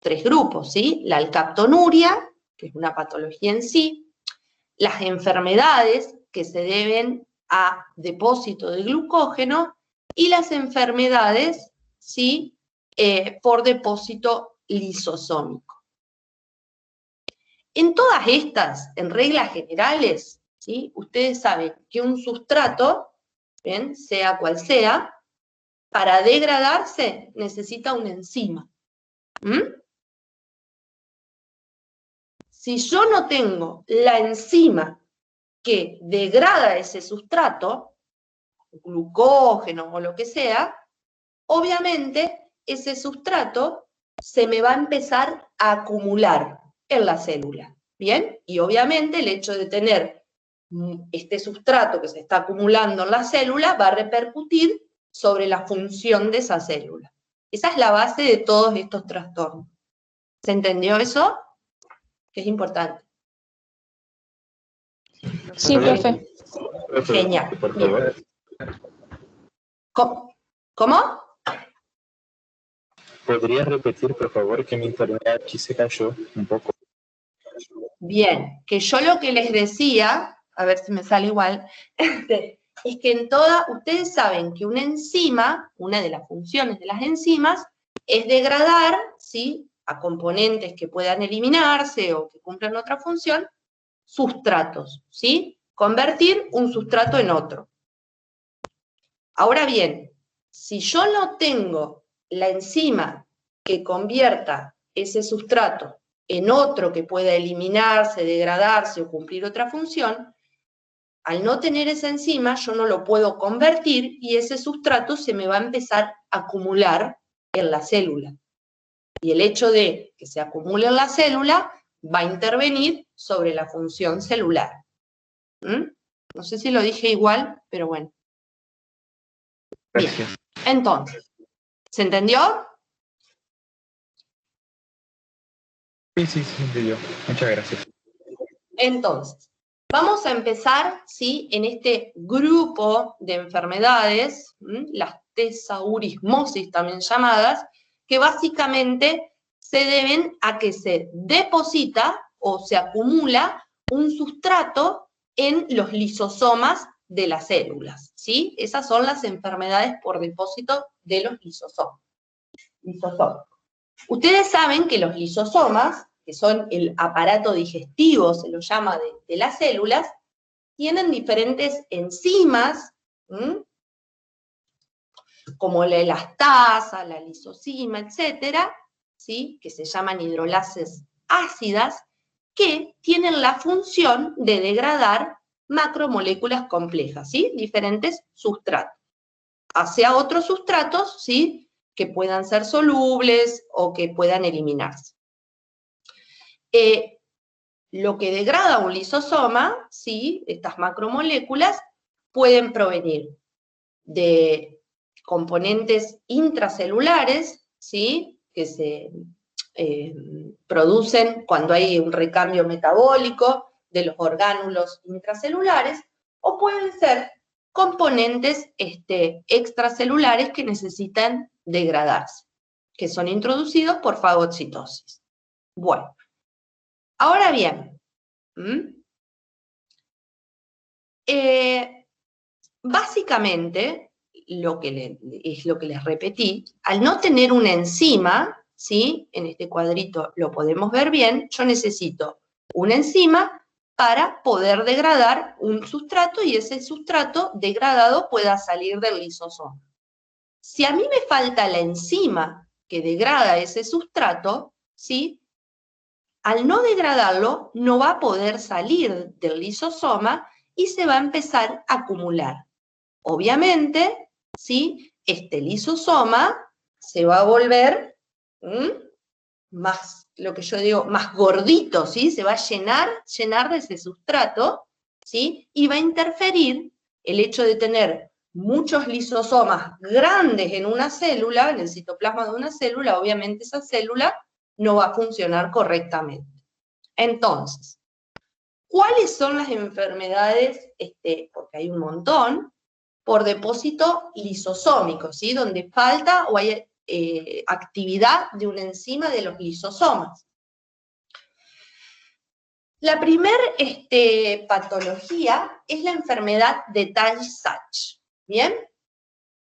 3 grupos, ¿sí? La alcaptonuria, que es una patología en sí, las enfermedades que se deben a depósito de glucógeno y las enfermedades, ¿sí?, por depósito lisosómico. En todas estas, en reglas generales, ¿sí?, ustedes saben que un sustrato, ¿bien?, sea cual sea, para degradarse necesita una enzima. Si yo no tengo la enzima que degrada ese sustrato, glucógeno o lo que sea, obviamente ese sustrato se me va a empezar a acumular en la célula, ¿bien? Y obviamente el hecho de tener este sustrato que se está acumulando en la célula va a repercutir sobre la función de esa célula. Esa es la base de todos estos trastornos. ¿Se entendió eso? Que es importante. Sí, profe. Genial. Por favor. ¿Cómo? ¿Podría repetir, por favor, que mi internet aquí se cayó un poco? Bien, que yo lo que les decía, a ver si me sale igual, es que ustedes saben que una enzima, una de las funciones de las enzimas, es degradar, ¿sí?, a componentes que puedan eliminarse o que cumplan otra función, sustratos, ¿sí? Convertir un sustrato en otro. Ahora bien, si yo no tengo la enzima que convierta ese sustrato en otro que pueda eliminarse, degradarse o cumplir otra función, al no tener esa enzima yo no lo puedo convertir y ese sustrato se me va a empezar a acumular en la célula. Y el hecho de que se acumule en la célula va a intervenir sobre la función celular. No sé si lo dije igual, pero bueno. Bien, entonces, ¿se entendió? Sí, se entendió. Muchas gracias. Entonces, vamos a empezar, ¿sí?, en este grupo de enfermedades, las tesaurismosis también llamadas, que básicamente se deben a que se deposita o se acumula un sustrato en los lisosomas de las células, ¿sí? Esas son las enfermedades por depósito de los lisosomas. Ustedes saben que los lisosomas, que son el aparato digestivo, se lo llama, de las células, tienen diferentes enzimas, como la elastasa, la lisozima, etcétera, ¿sí?, que se llaman hidrolases ácidas, que tienen la función de degradar macromoléculas complejas, ¿sí?, diferentes sustratos, hacia otros sustratos, ¿sí?, que puedan ser solubles o que puedan eliminarse. Lo que degrada un lisosoma, ¿sí?, estas macromoléculas, pueden provenir de componentes intracelulares, ¿sí?, que se producen cuando hay un recambio metabólico de los orgánulos intracelulares, o pueden ser componentes extracelulares que necesitan degradarse, que son introducidos por fagocitosis. Bueno, ahora bien, básicamente, es lo que les repetí, al no tener una enzima, ¿sí?, en este cuadrito lo podemos ver bien, yo necesito una enzima para poder degradar un sustrato y ese sustrato degradado pueda salir del lisosoma. Si a mí me falta la enzima que degrada ese sustrato, ¿sí?, al no degradarlo no va a poder salir del lisosoma y se va a empezar a acumular. Obviamente, ¿sí?, este lisosoma se va a volver más, lo que yo digo, más gordito, ¿sí?, se va a llenar de ese sustrato, ¿sí?, y va a interferir el hecho de tener muchos lisosomas grandes en una célula, en el citoplasma de una célula, obviamente esa célula no va a funcionar correctamente. Entonces, ¿cuáles son las enfermedades? Porque hay un montón, por depósito lisosómico, ¿sí?, donde falta o hay actividad de una enzima de los lisosomas. La primer patología es la enfermedad de Tay-Sachs, ¿bien?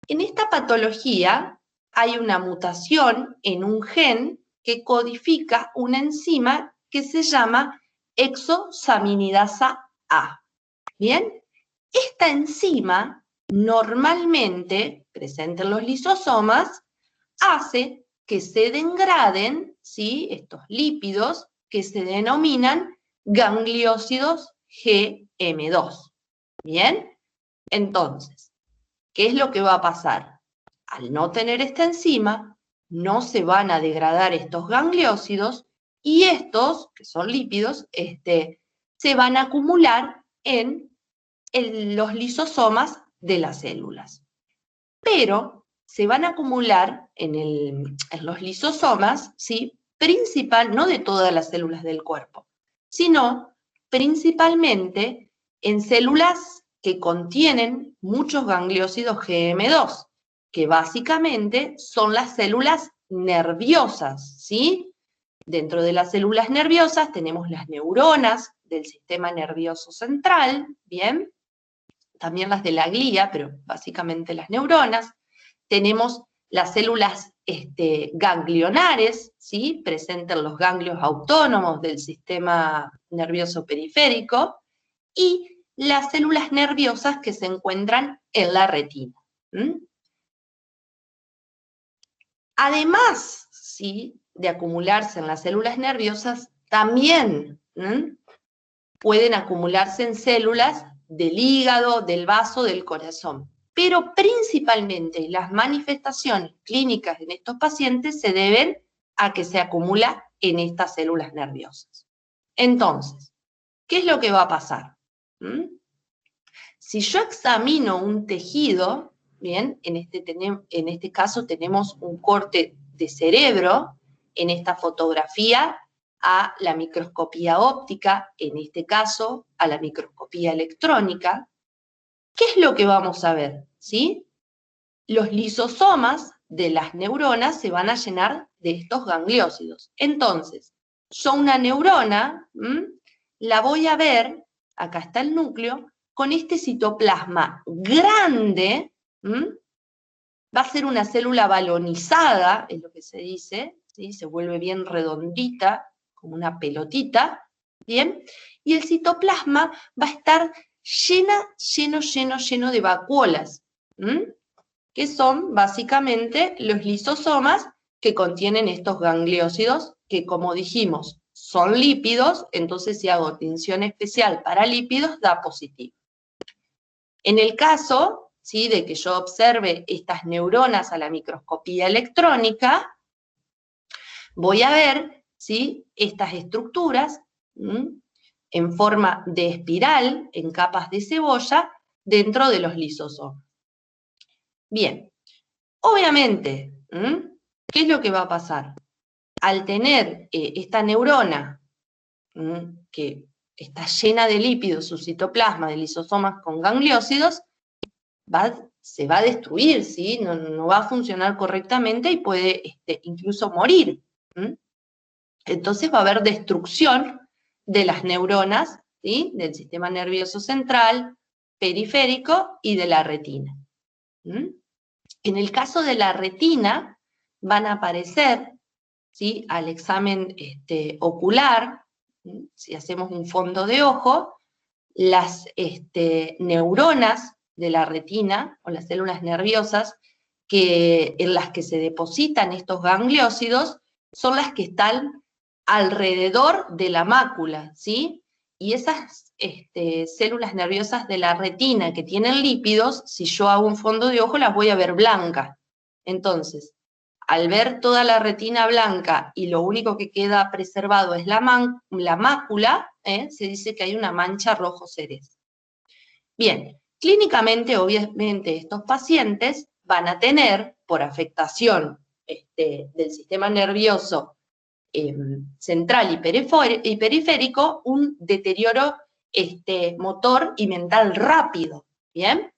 En esta patología hay una mutación en un gen que codifica una enzima que se llama exosaminidasa A, ¿bien? Esta enzima, normalmente presente en los lisosomas, hace que se degraden, ¿sí?, estos lípidos que se denominan gangliósidos GM2. ¿Bien? Entonces, ¿qué es lo que va a pasar? Al no tener esta enzima, no se van a degradar estos gangliósidos y estos, que son lípidos, se van a acumular en los lisosomas de las células. Pero se van a acumular en los lisosomas, ¿sí?, no de todas las células del cuerpo, sino principalmente en células que contienen muchos gangliósidos GM2, que básicamente son las células nerviosas, ¿sí? Dentro de las células nerviosas tenemos las neuronas del sistema nervioso central, ¿bien? También las de la glía, pero básicamente las neuronas. Tenemos las células ganglionares, ¿sí?, presentes en los ganglios autónomos del sistema nervioso periférico, y las células nerviosas que se encuentran en la retina. Además, ¿sí?, de acumularse en las células nerviosas, también pueden acumularse en células del hígado, del vaso, del corazón. Pero principalmente las manifestaciones clínicas en estos pacientes se deben a que se acumula en estas células nerviosas. Entonces, ¿qué es lo que va a pasar? Si yo examino un tejido, bien, en este caso tenemos un corte de cerebro, en esta fotografía a la microscopía óptica, en este caso a la microscopía electrónica, ¿qué es lo que vamos a ver? ¿Sí? Los lisosomas de las neuronas se van a llenar de estos gangliósidos. Entonces, yo una neurona, la voy a ver, acá está el núcleo, con este citoplasma grande, va a ser una célula balonizada, es lo que se dice, ¿sí? Se vuelve bien redondita, como una pelotita, ¿bien? Y el citoplasma va a estar lleno de vacuolas, que son básicamente los lisosomas que contienen estos gangliósidos, que como dijimos, son lípidos, entonces si hago tinción especial para lípidos, da positivo. En el caso, ¿sí?, de que yo observe estas neuronas a la microscopía electrónica, voy a ver, ¿sí?, estas estructuras en forma de espiral, en capas de cebolla, dentro de los lisosomas. Bien, obviamente, ¿qué es lo que va a pasar? Al tener esta neurona que está llena de lípidos, su citoplasma de lisosomas con gangliósidos, se va a destruir, ¿sí? No va a funcionar correctamente y puede incluso morir. Entonces va a haber destrucción de las neuronas, ¿sí?, del sistema nervioso central, periférico y de la retina. En el caso de la retina, van a aparecer, ¿sí?, al examen ocular, si hacemos un fondo de ojo, las neuronas de la retina, o las células nerviosas, en las que se depositan estos gangliósidos, son las que están alrededor de la mácula, ¿sí? Y esas células nerviosas de la retina que tienen lípidos, si yo hago un fondo de ojo, las voy a ver blancas. Entonces, al ver toda la retina blanca y lo único que queda preservado es la mácula, se dice que hay una mancha rojo cereza. Bien, clínicamente, obviamente, estos pacientes van a tener, por afectación del sistema nervioso central y periférico, un deterioro motor y mental rápido, ¿bien?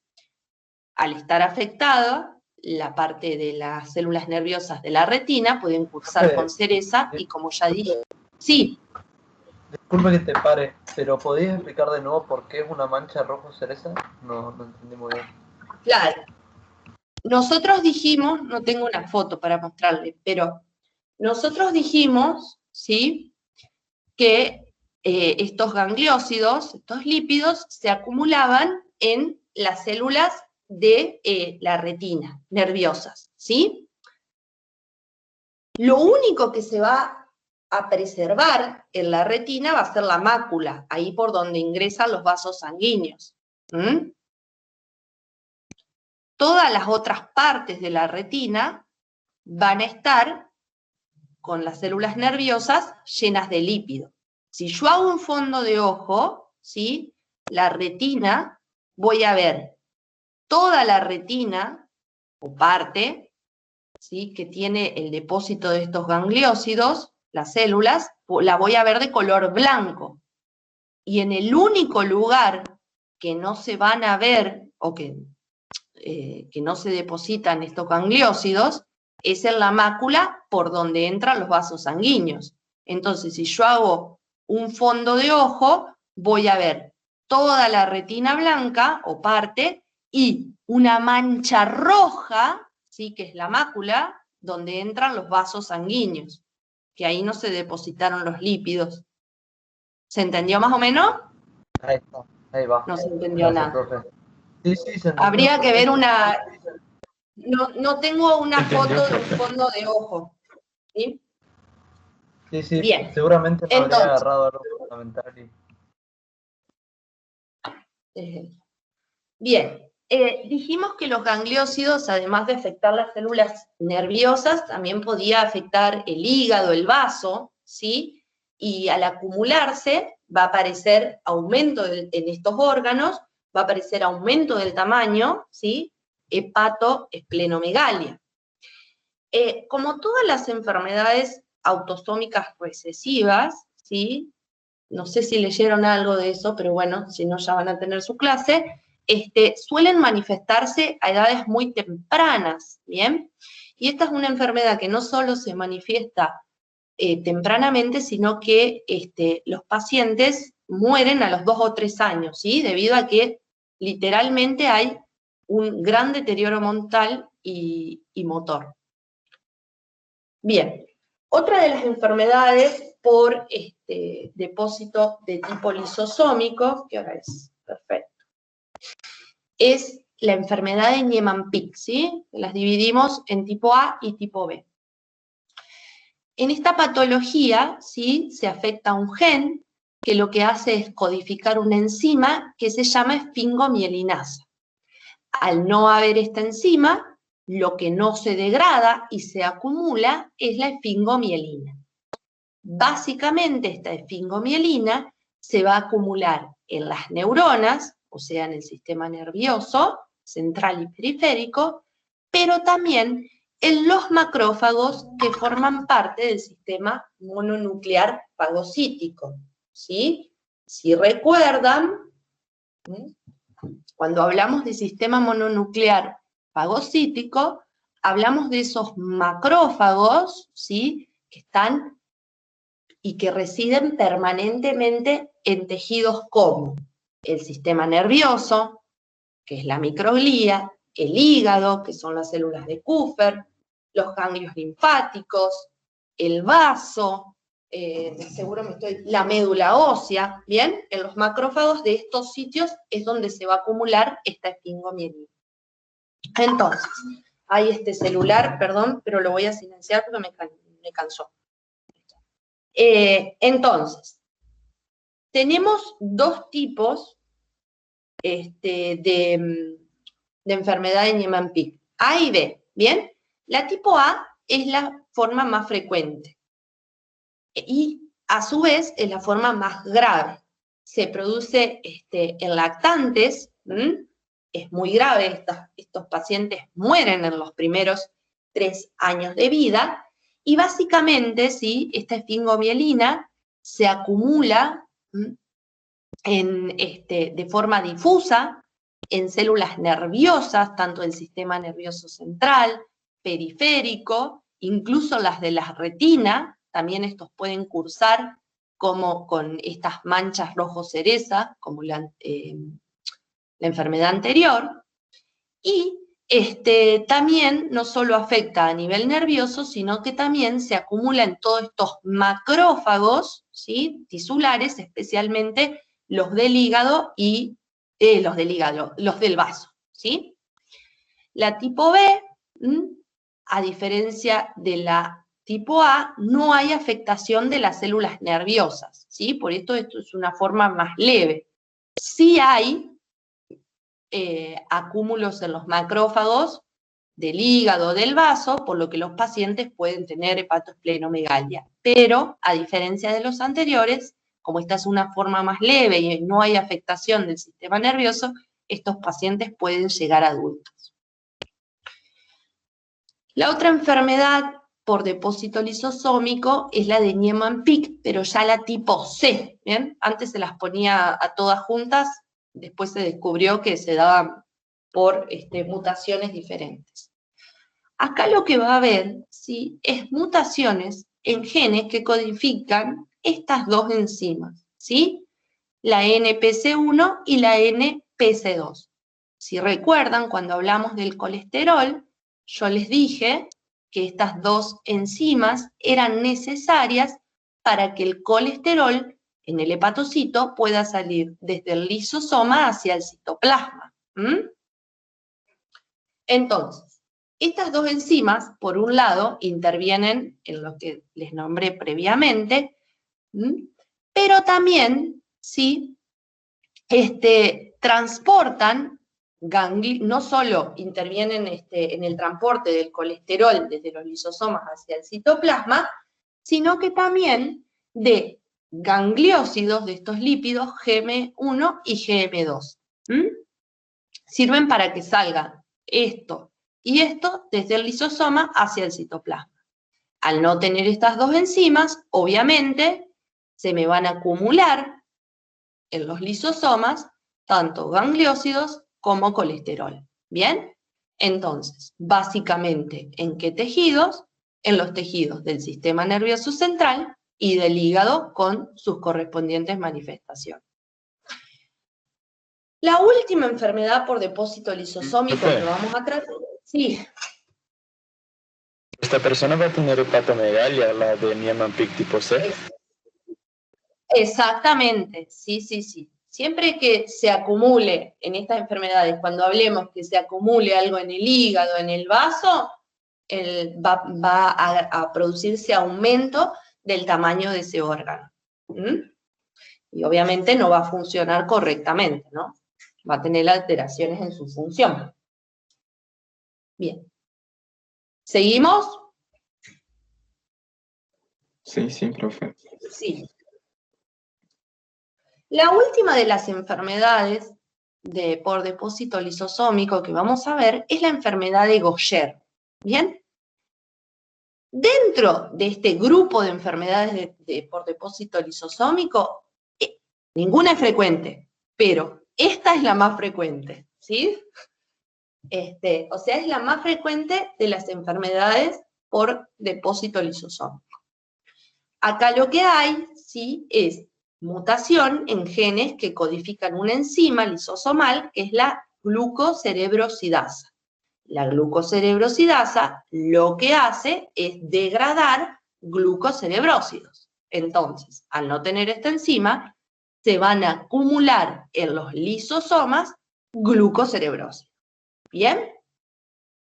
Al estar afectada, la parte de las células nerviosas de la retina pueden cursar con cereza y, como ya dije, sí. Disculpe que te pare, pero ¿podrías explicar de nuevo por qué es una mancha rojo cereza? No entendí muy bien. Claro. Nosotros dijimos, no tengo una foto para mostrarle, pero nosotros dijimos, ¿sí?, que estos gangliósidos, estos lípidos, se acumulaban en las células de la retina, nerviosas, ¿sí? Lo único que se va a preservar en la retina va a ser la mácula, ahí por donde ingresan los vasos sanguíneos. Todas las otras partes de la retina van a estar con las células nerviosas llenas de lípido. Si yo hago un fondo de ojo, ¿sí?, la retina, voy a ver toda la retina, o parte, ¿sí?, que tiene el depósito de estos gangliósidos, las células, la voy a ver de color blanco. Y en el único lugar que no se van a ver, o que no se depositan estos gangliósidos, es en la mácula por donde entran los vasos sanguíneos. Entonces, si yo hago un fondo de ojo, voy a ver toda la retina blanca, o parte, y una mancha roja, ¿sí?, que es la mácula, donde entran los vasos sanguíneos, que ahí no se depositaron los lípidos. ¿Se entendió más o menos? Ahí está, ahí va. No se entendió nada. Profe. Sí, se entendió. Habría que ver una... No tengo una foto de un fondo de ojo, ¿sí? Sí. Bien. Seguramente me habría agarrado algo fundamental. Bien. Dijimos que los gangliósidos, además de afectar las células nerviosas, también podía afectar el hígado, el vaso, ¿sí? Y al acumularse va a aparecer aumento en estos órganos, va a aparecer aumento del tamaño, ¿sí?, hepatoesplenomegalia. Como todas las enfermedades autosómicas recesivas, ¿sí? No sé si leyeron algo de eso, pero bueno, si no ya van a tener su clase, suelen manifestarse a edades muy tempranas, ¿bien? Y esta es una enfermedad que no solo se manifiesta tempranamente, sino que los pacientes mueren a los 2 o 3 años, ¿sí? Debido a que literalmente hay un gran deterioro mental y motor. Bien, otra de las enfermedades por depósito de tipo lisosómico, que ahora es perfecto, es la enfermedad de Niemann-Pick, ¿sí? Las dividimos en tipo A y tipo B. En esta patología, ¿sí?, se afecta un gen que lo que hace es codificar una enzima que se llama esfingomielinasa. Al no haber esta enzima, lo que no se degrada y se acumula es la esfingomielina. Básicamente, esta esfingomielina se va a acumular en las neuronas, o sea, en el sistema nervioso central y periférico, pero también en los macrófagos que forman parte del sistema mononuclear fagocítico, ¿sí? Si recuerdan, cuando hablamos de sistema mononuclear fagocítico, hablamos de esos macrófagos, ¿sí?, que están y que residen permanentemente en tejidos como el sistema nervioso, que es la microglía, el hígado, que son las células de Kupffer, los ganglios linfáticos, el vaso, la médula ósea, ¿bien? En los macrófagos de estos sitios es donde se va a acumular esta esfingomielina. Entonces, hay este celular, perdón, pero lo voy a silenciar porque me cansó. Entonces, tenemos dos tipos de enfermedad de Niemann-Pick, A y B, ¿bien? La tipo A es la forma más frecuente y a su vez es la forma más grave. Se produce en lactantes, es muy grave, estos pacientes mueren en los primeros 3 años de vida y básicamente, ¿sí?, esta esfingomielina se acumula de forma difusa en células nerviosas, tanto del sistema nervioso central, periférico, incluso las de la retina, también estos pueden cursar como con estas manchas rojo cereza, como la enfermedad anterior, y también no solo afecta a nivel nervioso, sino que también se acumula en todos estos macrófagos, ¿sí?, tisulares, especialmente los del hígado y los del vaso, ¿sí? La tipo B, a diferencia de la tipo A, no hay afectación de las células nerviosas, ¿sí? Por esto es una forma más leve. Sí hay acúmulos en los macrófagos del hígado, del vaso, por lo que los pacientes pueden tener hepatoesplenomegalia. Pero, a diferencia de los anteriores, como esta es una forma más leve y no hay afectación del sistema nervioso, estos pacientes pueden llegar a adultos. La otra enfermedad por depósito lisosómico es la de Niemann-Pick, pero ya la tipo C, ¿bien? Antes se las ponía a todas juntas, después se descubrió que se daban por mutaciones diferentes. Acá lo que va a haber, ¿sí?, es mutaciones en genes que codifican estas dos enzimas, ¿sí?, la NPC1 y la NPC2. Si recuerdan, cuando hablamos del colesterol, yo les dije que estas dos enzimas eran necesarias para que el colesterol en el hepatocito pueda salir desde el lisosoma hacia el citoplasma. Entonces, estas dos enzimas, por un lado, intervienen en lo que les nombré previamente, pero también, ¿sí?, transportan no solo intervienen en el transporte del colesterol desde los lisosomas hacia el citoplasma, sino que también de gangliósidos de estos lípidos GM1 y GM2. Sirven para que salga esto y esto desde el lisosoma hacia el citoplasma. Al no tener estas dos enzimas, obviamente, se me van a acumular en los lisosomas tanto gangliósidos como colesterol. ¿Bien? Entonces, básicamente, ¿en qué tejidos? En los tejidos del sistema nervioso central y del hígado con sus correspondientes manifestaciones. La última enfermedad por depósito lisosómico que vamos a tratar, sí. Esta persona va a tener hepatomegalia, la de Niemann-Pick tipo C. Exactamente, sí, sí, sí. Siempre que se acumule en estas enfermedades, cuando hablemos que se acumule algo en el hígado, en el vaso, va a producirse aumento del tamaño de ese órgano. Y obviamente no va a funcionar correctamente, ¿no? Va a tener alteraciones en su función. Bien. ¿Seguimos? Sí, sí, profe. Sí. La última de las enfermedades por depósito lisosómico que vamos a ver es la enfermedad de Gaucher. ¿Bien? Dentro de este grupo de enfermedades por depósito lisosómico, ninguna es frecuente, pero esta es la más frecuente, ¿sí? O sea, es la más frecuente de las enfermedades por depósito lisosómico. Acá lo que hay, ¿sí?, es mutación en genes que codifican una enzima lisosomal, que es la glucocerebrosidasa. La glucocerebrosidasa lo que hace es degradar glucocerebrósidos. Entonces, al no tener esta enzima, se van a acumular en los lisosomas glucocerebrósidos. ¿Bien?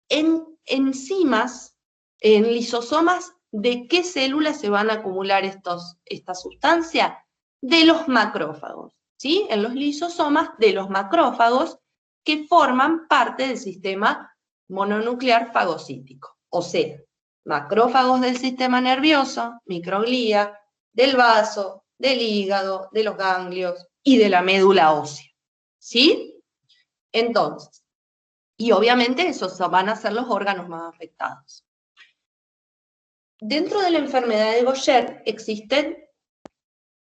En enzimas, en lisosomas, ¿de qué células se van a acumular esta sustancia? De los macrófagos, ¿sí? En los lisosomas de los macrófagos que forman parte del sistema mononuclear fagocítico. O sea, macrófagos del sistema nervioso, microglía, del vaso, del hígado, de los ganglios y de la médula ósea, ¿sí? Entonces, y obviamente esos van a ser los órganos más afectados. Dentro de la enfermedad de Gaucher existen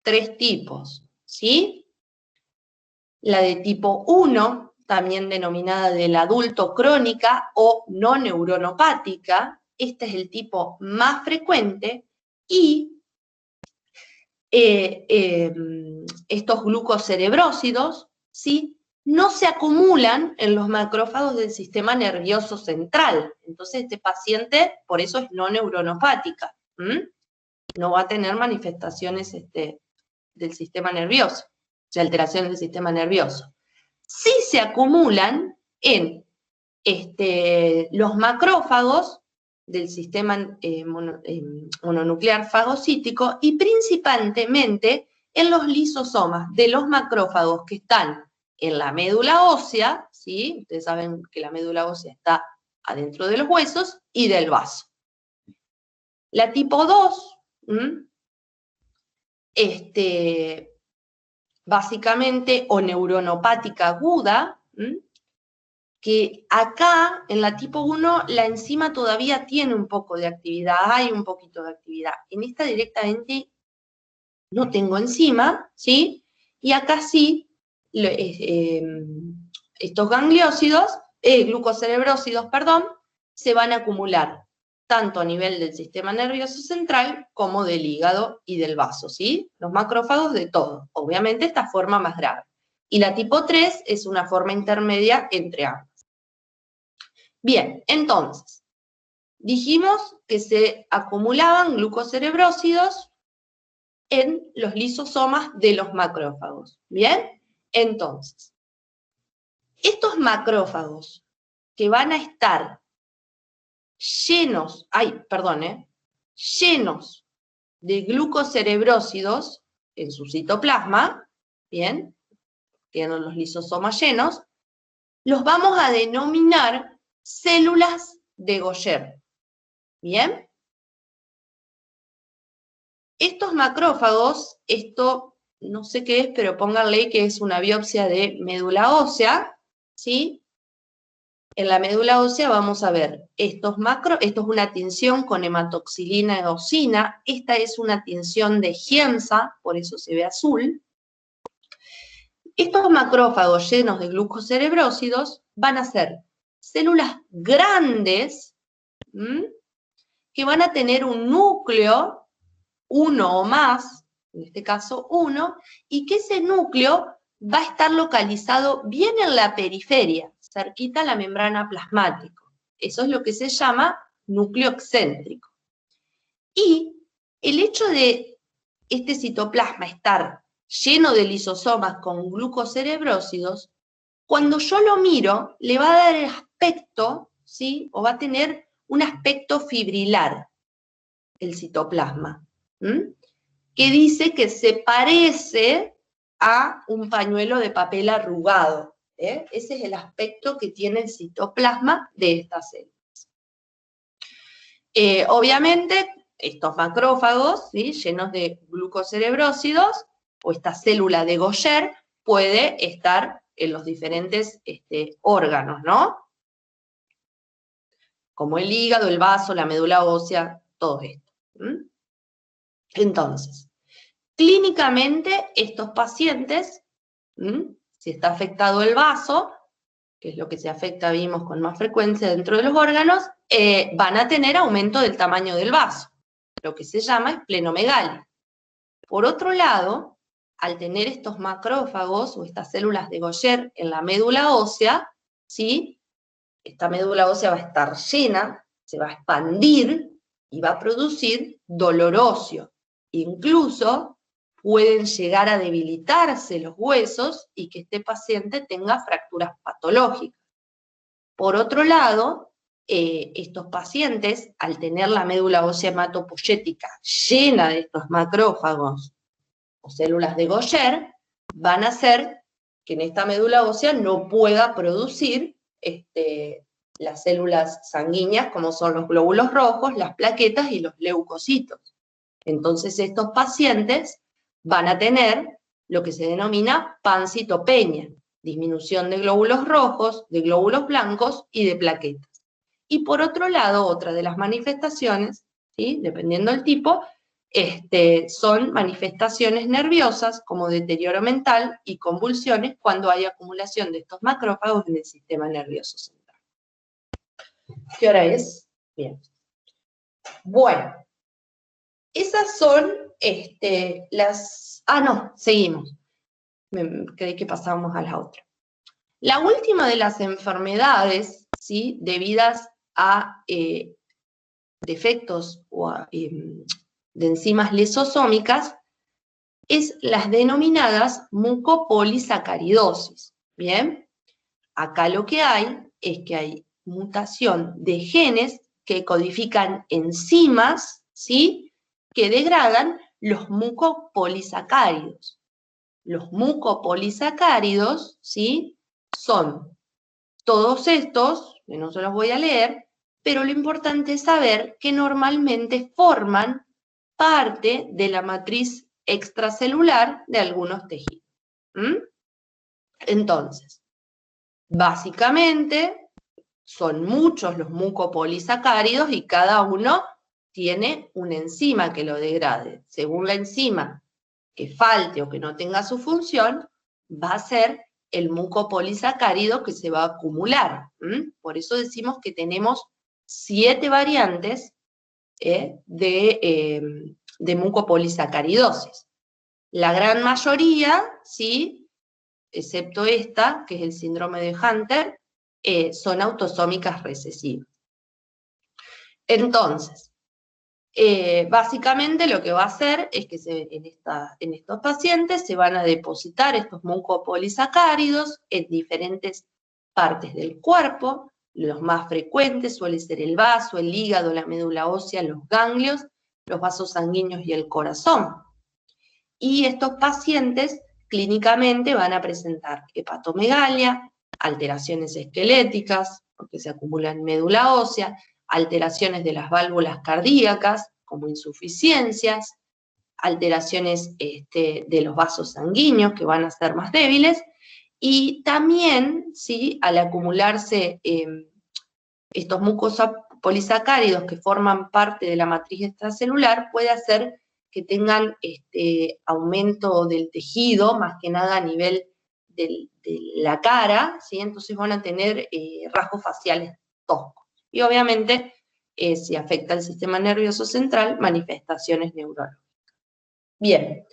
3 tipos, ¿sí? La de tipo 1, también denominada del adulto crónica o no neuronopática, este es el tipo más frecuente, y estos glucocerebrósidos, ¿sí?, no se acumulan en los macrófagos del sistema nervioso central. Entonces este paciente, por eso es no neuronopática, no va a tener manifestaciones del sistema nervioso, de alteraciones del sistema nervioso. Sí se acumulan en los macrófagos del sistema mononuclear fagocítico y principalmente en los lisosomas de los macrófagos que están en la médula ósea, ¿sí? Ustedes saben que la médula ósea está adentro de los huesos y del vaso. La tipo 2, básicamente, o neuronopática aguda, que acá, en la tipo 1, la enzima todavía tiene un poco de actividad, hay un poquito de actividad. En esta directamente no tengo enzima, ¿sí? Y acá sí, estos gangliósidos, glucocerebrósidos, perdón, se van a acumular tanto a nivel del sistema nervioso central como del hígado y del vaso, ¿sí? Los macrófagos de todo. Obviamente esta forma más grave. Y la tipo 3 es una forma intermedia entre ambas. Bien, entonces, dijimos que se acumulaban glucocerebrósidos en los lisosomas de los macrófagos. ¿Bien? Entonces, estos macrófagos que van a estar llenos de glucocerebrósidos en su citoplasma, ¿bien? Tienen los lisosomas llenos, los vamos a denominar células de Gaucher, ¿bien? Estos macrófagos, esto no sé qué es, pero pónganle que es una biopsia de médula ósea, ¿sí? en la médula ósea vamos a ver esto es una tinción con hematoxilina eosina, esta es una tinción de Giemsa, por eso se ve azul. Estos macrófagos llenos de glucocerebrósidos van a ser células grandes, que van a tener un núcleo, uno o más, en este caso uno, y que ese núcleo va a estar localizado bien en la periferia, cerquita a la membrana plasmática. Eso es lo que se llama núcleo excéntrico. Y el hecho de este citoplasma estar lleno de lisosomas con glucocerebrósidos, cuando yo lo miro, le va a dar el aspecto, ¿sí? O va a tener un aspecto fibrilar, el citoplasma, que dice que se parece a un pañuelo de papel arrugado. Ese es el aspecto que tiene el citoplasma de estas células. Obviamente, estos macrófagos, ¿sí? Llenos de glucocerebrósidos, o esta célula de Gaucher, puede estar en los diferentes órganos, ¿no? Como el hígado, el vaso, la médula ósea, todo esto. Entonces, clínicamente, estos pacientes, si está afectado el vaso, que es lo que se afecta, vimos, con más frecuencia dentro de los órganos, van a tener aumento del tamaño del vaso, lo que se llama esplenomegalia. Por otro lado, al tener estos macrófagos o estas células de Gaucher en la médula ósea, ¿sí? Esta médula ósea va a estar llena, se va a expandir y va a producir dolor óseo. Incluso pueden llegar a debilitarse los huesos y que este paciente tenga fracturas patológicas. Por otro lado, estos pacientes, al tener la médula ósea hematopoyética llena de estos macrófagos o células de Gaucher, van a hacer que en esta médula ósea no pueda producir las células sanguíneas, como son los glóbulos rojos, las plaquetas y los leucocitos. Entonces estos pacientes van a tener lo que se denomina pancitopenia, disminución de glóbulos rojos, de glóbulos blancos y de plaquetas. Y por otro lado, otra de las manifestaciones, ¿sí? Dependiendo del tipo, son manifestaciones nerviosas como deterioro mental y convulsiones cuando hay acumulación de estos macrófagos en el sistema nervioso central. ¿Qué hora es? Bien. Bueno, esas son las... Ah, no, seguimos. Creí que pasábamos a la otra. La última de las enfermedades, ¿sí? Debidas a defectos o de enzimas lisosómicas, es las denominadas mucopolisacaridosis. Bien, acá lo que hay es que hay mutación de genes que codifican enzimas, ¿sí? Que degradan los mucopolisacáridos. Los mucopolisacáridos, ¿sí? Son todos estos, que no se los voy a leer, pero lo importante es saber que normalmente forman parte de la matriz extracelular de algunos tejidos. Entonces, básicamente, son muchos los mucopolisacáridos y cada uno tiene una enzima que lo degrade. Según la enzima que falte o que no tenga su función, va a ser el mucopolisacárido que se va a acumular. Por eso decimos que tenemos 7 variantes de mucopolisacaridosis. La gran mayoría, ¿sí? Excepto esta, que es el síndrome de Hunter, son autosómicas recesivas. Entonces, básicamente lo que va a hacer es que en estos pacientes se van a depositar estos mucopolisacáridos en diferentes partes del cuerpo. Los más frecuentes suelen ser el vaso, el hígado, la médula ósea, los ganglios, los vasos sanguíneos y el corazón. Y estos pacientes clínicamente van a presentar hepatomegalia, alteraciones esqueléticas, porque se acumulan en médula ósea, alteraciones de las válvulas cardíacas, como insuficiencias, alteraciones de los vasos sanguíneos, que van a ser más débiles, Y también, ¿sí?, al acumularse estos mucopolisacáridos que forman parte de la matriz extracelular, puede hacer que tengan aumento del tejido, más que nada a nivel de la cara, ¿sí? Entonces van a tener rasgos faciales toscos. Y obviamente, si afecta el sistema nervioso central, manifestaciones neurológicas. Bien,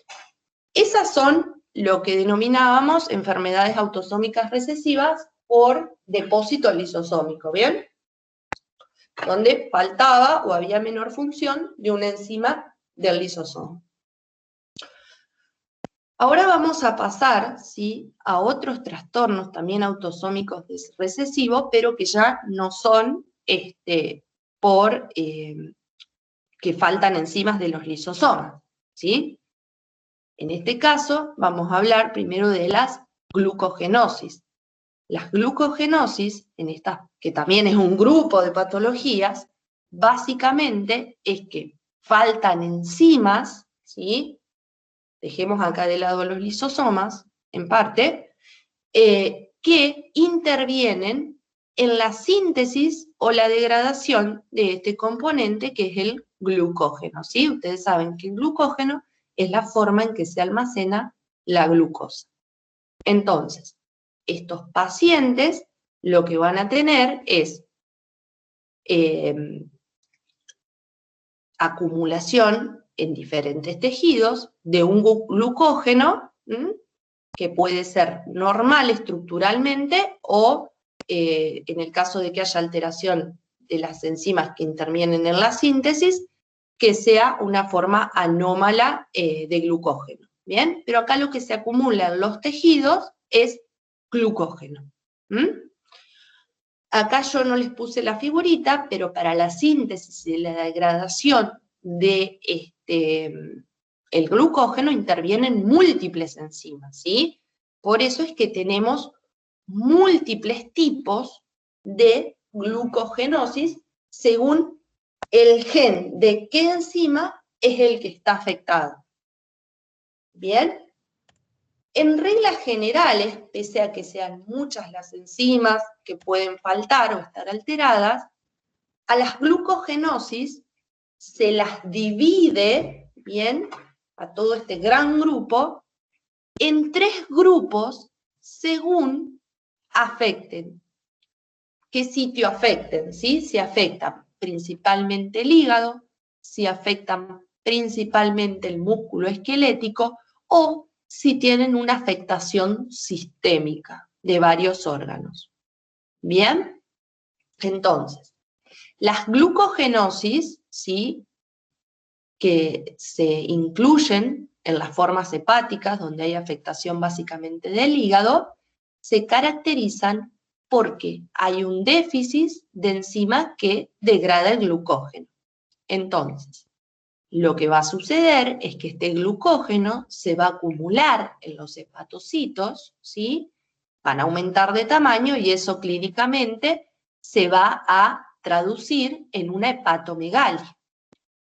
esas son lo que denominábamos enfermedades autosómicas recesivas por depósito lisosómico, ¿bien? Donde faltaba o había menor función de una enzima del lisosoma. Ahora vamos a pasar, ¿sí?, a otros trastornos también autosómicos recesivos, pero que ya no son por que faltan enzimas de los lisosomas, ¿sí? En este caso vamos a hablar primero de las glucogenosis. Las glucogenosis, que también es un grupo de patologías, básicamente es que faltan enzimas, ¿sí? Dejemos acá de lado los lisosomas, en parte, que intervienen en la síntesis o la degradación de este componente que es el glucógeno, ¿sí? Ustedes saben que el glucógeno es la forma en que se almacena la glucosa. Entonces, estos pacientes lo que van a tener es acumulación en diferentes tejidos de un glucógeno que puede ser normal estructuralmente o en el caso de que haya alteración de las enzimas que intervienen en la síntesis, que sea una forma anómala de glucógeno. ¿Bien? Pero acá lo que se acumula en los tejidos es glucógeno. Acá yo no les puse la figurita, pero para la síntesis y la degradación de el glucógeno intervienen múltiples enzimas, ¿sí? Por eso es que tenemos múltiples tipos de glucogenosis según el gen de qué enzima es el que está afectado. ¿Bien? En reglas generales, pese a que sean muchas las enzimas que pueden faltar o estar alteradas, a las glucogenosis se las divide, ¿bien?, a todo este gran grupo, en 3 grupos según afecten. ¿Qué sitio afecten? ¿Sí? Si afectan principalmente el hígado, si afectan principalmente el músculo esquelético o si tienen una afectación sistémica de varios órganos. ¿Bien? Entonces, las glucogenosis, ¿sí?, que se incluyen en las formas hepáticas, donde hay afectación básicamente del hígado, se caracterizan porque hay un déficit de enzima que degrada el glucógeno. Entonces, lo que va a suceder es que este glucógeno se va a acumular en los hepatocitos, ¿sí? Van a aumentar de tamaño y eso clínicamente se va a traducir en una hepatomegalia.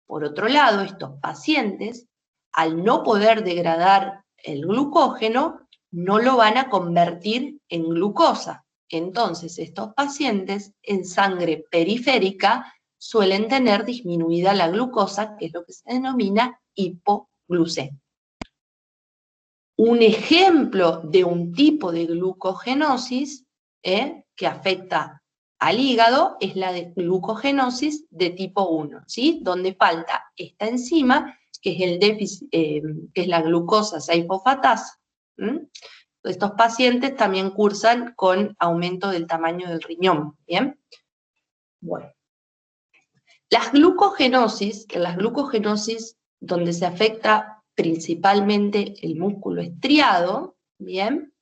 Por otro lado, estos pacientes, al no poder degradar el glucógeno, no lo van a convertir en glucosa. Entonces, estos pacientes en sangre periférica suelen tener disminuida la glucosa, que es lo que se denomina hipoglucemia. Un ejemplo de un tipo de glucogenosis que afecta al hígado es la de glucogenosis de tipo 1, ¿sí? Donde falta esta enzima, que es el déficit, que es la glucosa 6-fosfatasa. Estos pacientes también cursan con aumento del tamaño del riñón, ¿bien? Bueno. En las glucogenosis donde se afecta principalmente el músculo estriado, ¿bien?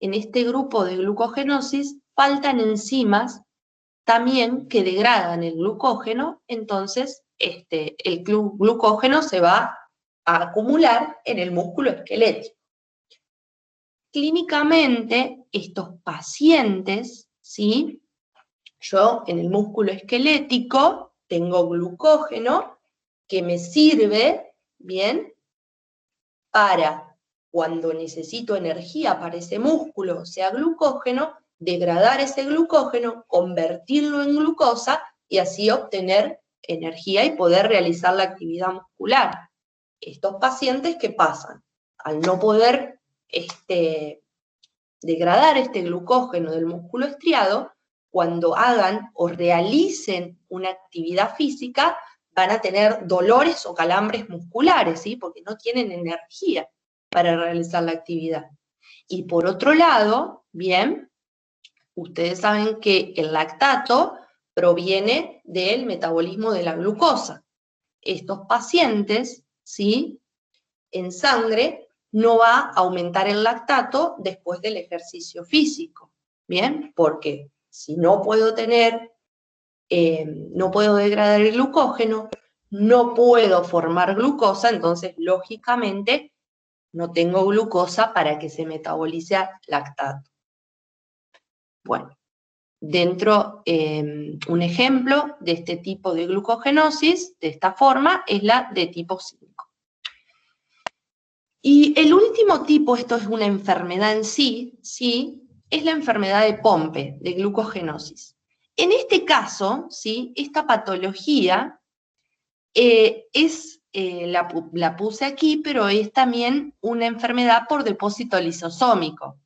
En este grupo de glucogenosis faltan enzimas también que degradan el glucógeno, entonces el glucógeno se va a acumular en el músculo esquelético. Clínicamente, estos pacientes, ¿sí?, yo en el músculo esquelético tengo glucógeno que me sirve, ¿bien?, para cuando necesito energía para ese músculo, o sea, glucógeno, degradar ese glucógeno, convertirlo en glucosa y así obtener energía y poder realizar la actividad muscular. Estos pacientes, ¿qué pasan? Al no poder degradar este glucógeno del músculo estriado, cuando hagan o realicen una actividad física, van a tener dolores o calambres musculares, ¿sí? Porque no tienen energía para realizar la actividad. Y por otro lado, bien, ustedes saben que el lactato proviene del metabolismo de la glucosa. Estos pacientes, ¿sí?, en sangre no va a aumentar el lactato después del ejercicio físico, ¿bien? Porque si no puedo no puedo degradar el glucógeno, no puedo formar glucosa, entonces lógicamente no tengo glucosa para que se metabolice lactato. Bueno, un ejemplo de este tipo de glucogenosis, de esta forma, es la de tipo 5. Y el último tipo, esto es una enfermedad en sí, ¿sí?, es la enfermedad de Pompe, de glucogenosis. En este caso, ¿sí?, esta patología la puse aquí, pero es también una enfermedad por depósito lisosómico.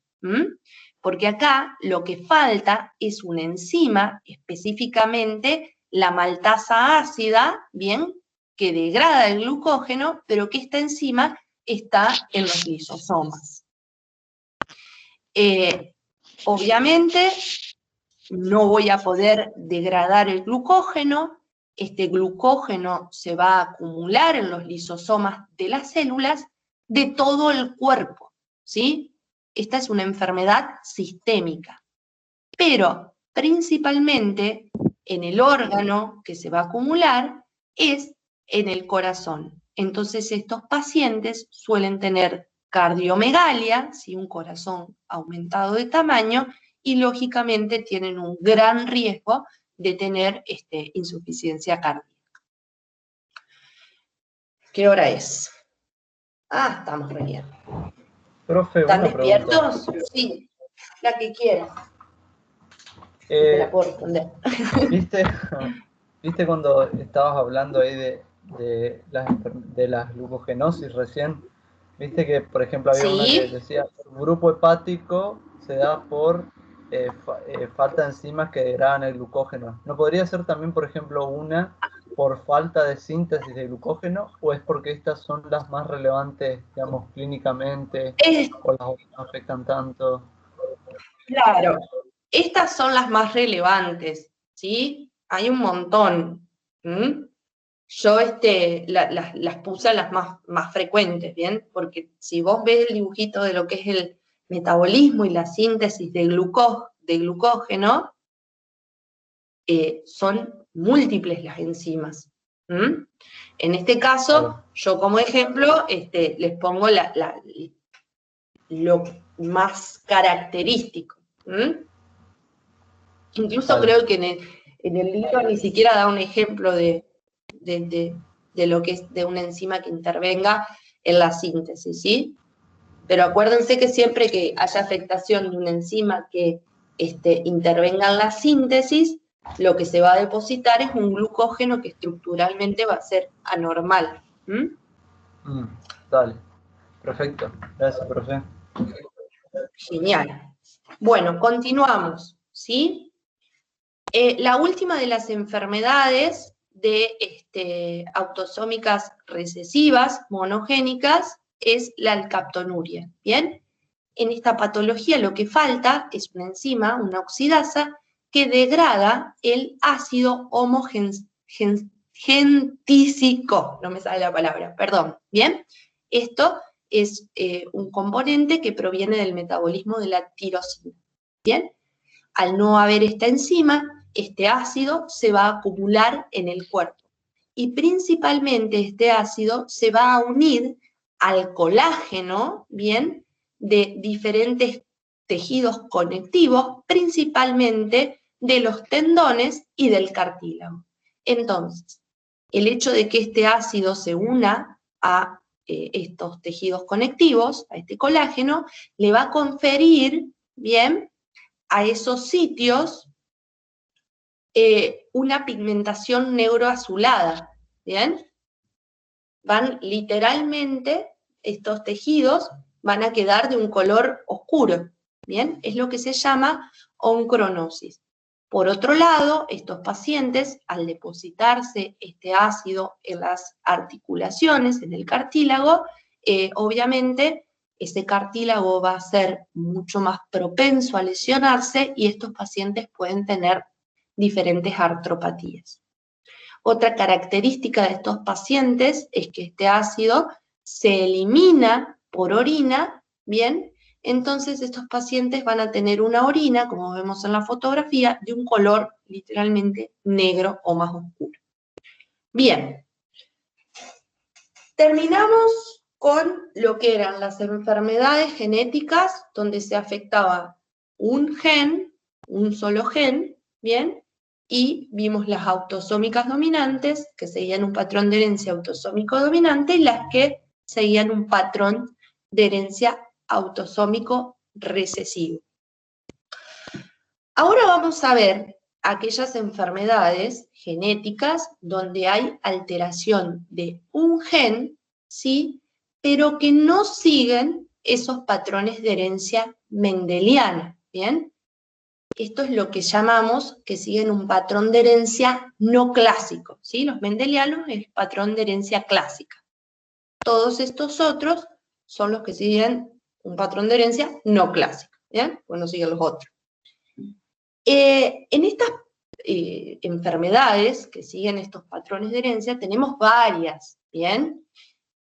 Porque acá lo que falta es una enzima, específicamente la maltasa ácida, ¿bien?, que degrada el glucógeno, pero que esta enzima está en los lisosomas. Obviamente no voy a poder degradar el glucógeno, este glucógeno se va a acumular en los lisosomas de las células de todo el cuerpo, ¿sí? Esta es una enfermedad sistémica, pero principalmente en el órgano que se va a acumular es en el corazón. Entonces estos pacientes suelen tener cardiomegalia, ¿sí?, un corazón aumentado de tamaño, y lógicamente tienen un gran riesgo de tener insuficiencia cardíaca. ¿Qué hora es? Ah, estamos re bien. Profe, ¿Están una pregunta. despiertos? Sí, la que quieras. Te la puedo responder. ¿Viste cuando estabas hablando ahí de las glucogenosis recién? ¿Viste que, por ejemplo, había una que decía, el grupo hepático se da por falta de enzimas que degradan el glucógeno? ¿No podría ser también, por ejemplo, una por falta de síntesis de glucógeno, o es porque estas son las más relevantes, digamos, clínicamente, o las otras no afectan tanto? Claro, estas son las más relevantes, ¿sí? Hay un montón. Yo las puse a las más frecuentes, ¿bien? Porque si vos ves el dibujito de lo que es el metabolismo y la síntesis de glucógeno, son múltiples las enzimas. En este caso, yo como ejemplo, les pongo lo más característico. Incluso creo que en el libro ni siquiera da un ejemplo de lo que es de una enzima que intervenga en la síntesis, ¿sí? Pero acuérdense que siempre que haya afectación de una enzima que intervenga en la síntesis, lo que se va a depositar es un glucógeno que estructuralmente va a ser anormal. Dale, perfecto, gracias, profe. Genial. Bueno, continuamos, ¿sí? La última de las enfermedades de autosómicas recesivas monogénicas es la alcaptonuria, ¿bien? En esta patología lo que falta es una enzima, una oxidasa, que degrada el ácido homogentísico, no me sale la palabra, perdón, ¿bien? Esto es un componente que proviene del metabolismo de la tirosina, ¿bien? Al no haber esta enzima, este ácido se va a acumular en el cuerpo. Y principalmente este ácido se va a unir al colágeno, ¿bien?, de diferentes tejidos conectivos, principalmente de los tendones y del cartílago. Entonces, el hecho de que este ácido se una a estos tejidos conectivos, a este colágeno, le va a conferir, bien, a esos sitios una pigmentación negro-azulada, ¿bien? Van literalmente, estos tejidos van a quedar de un color oscuro, ¿bien? Es lo que se llama oncronosis. Por otro lado, estos pacientes, al depositarse este ácido en las articulaciones, en el cartílago, obviamente ese cartílago va a ser mucho más propenso a lesionarse y estos pacientes pueden tener diferentes artropatías. Otra característica de estos pacientes es que este ácido se elimina por orina, ¿bien? Entonces estos pacientes van a tener una orina, como vemos en la fotografía, de un color literalmente negro o más oscuro. Bien, terminamos con lo que eran las enfermedades genéticas donde se afectaba un gen, un solo gen, ¿bien? Y vimos las autosómicas dominantes, que seguían un patrón de herencia autosómico dominante, y las que seguían un patrón de herencia autosómico recesivo. Ahora vamos a ver aquellas enfermedades genéticas donde hay alteración de un gen, ¿sí? Pero que no siguen esos patrones de herencia mendeliana, ¿bien? Esto es lo que llamamos que siguen un patrón de herencia no clásico, ¿sí? Los mendelianos es el patrón de herencia clásica. Todos estos otros son los que siguen un patrón de herencia no clásico, ¿bien? Pues no siguen los otros. En estas enfermedades que siguen estos patrones de herencia tenemos varias, ¿bien?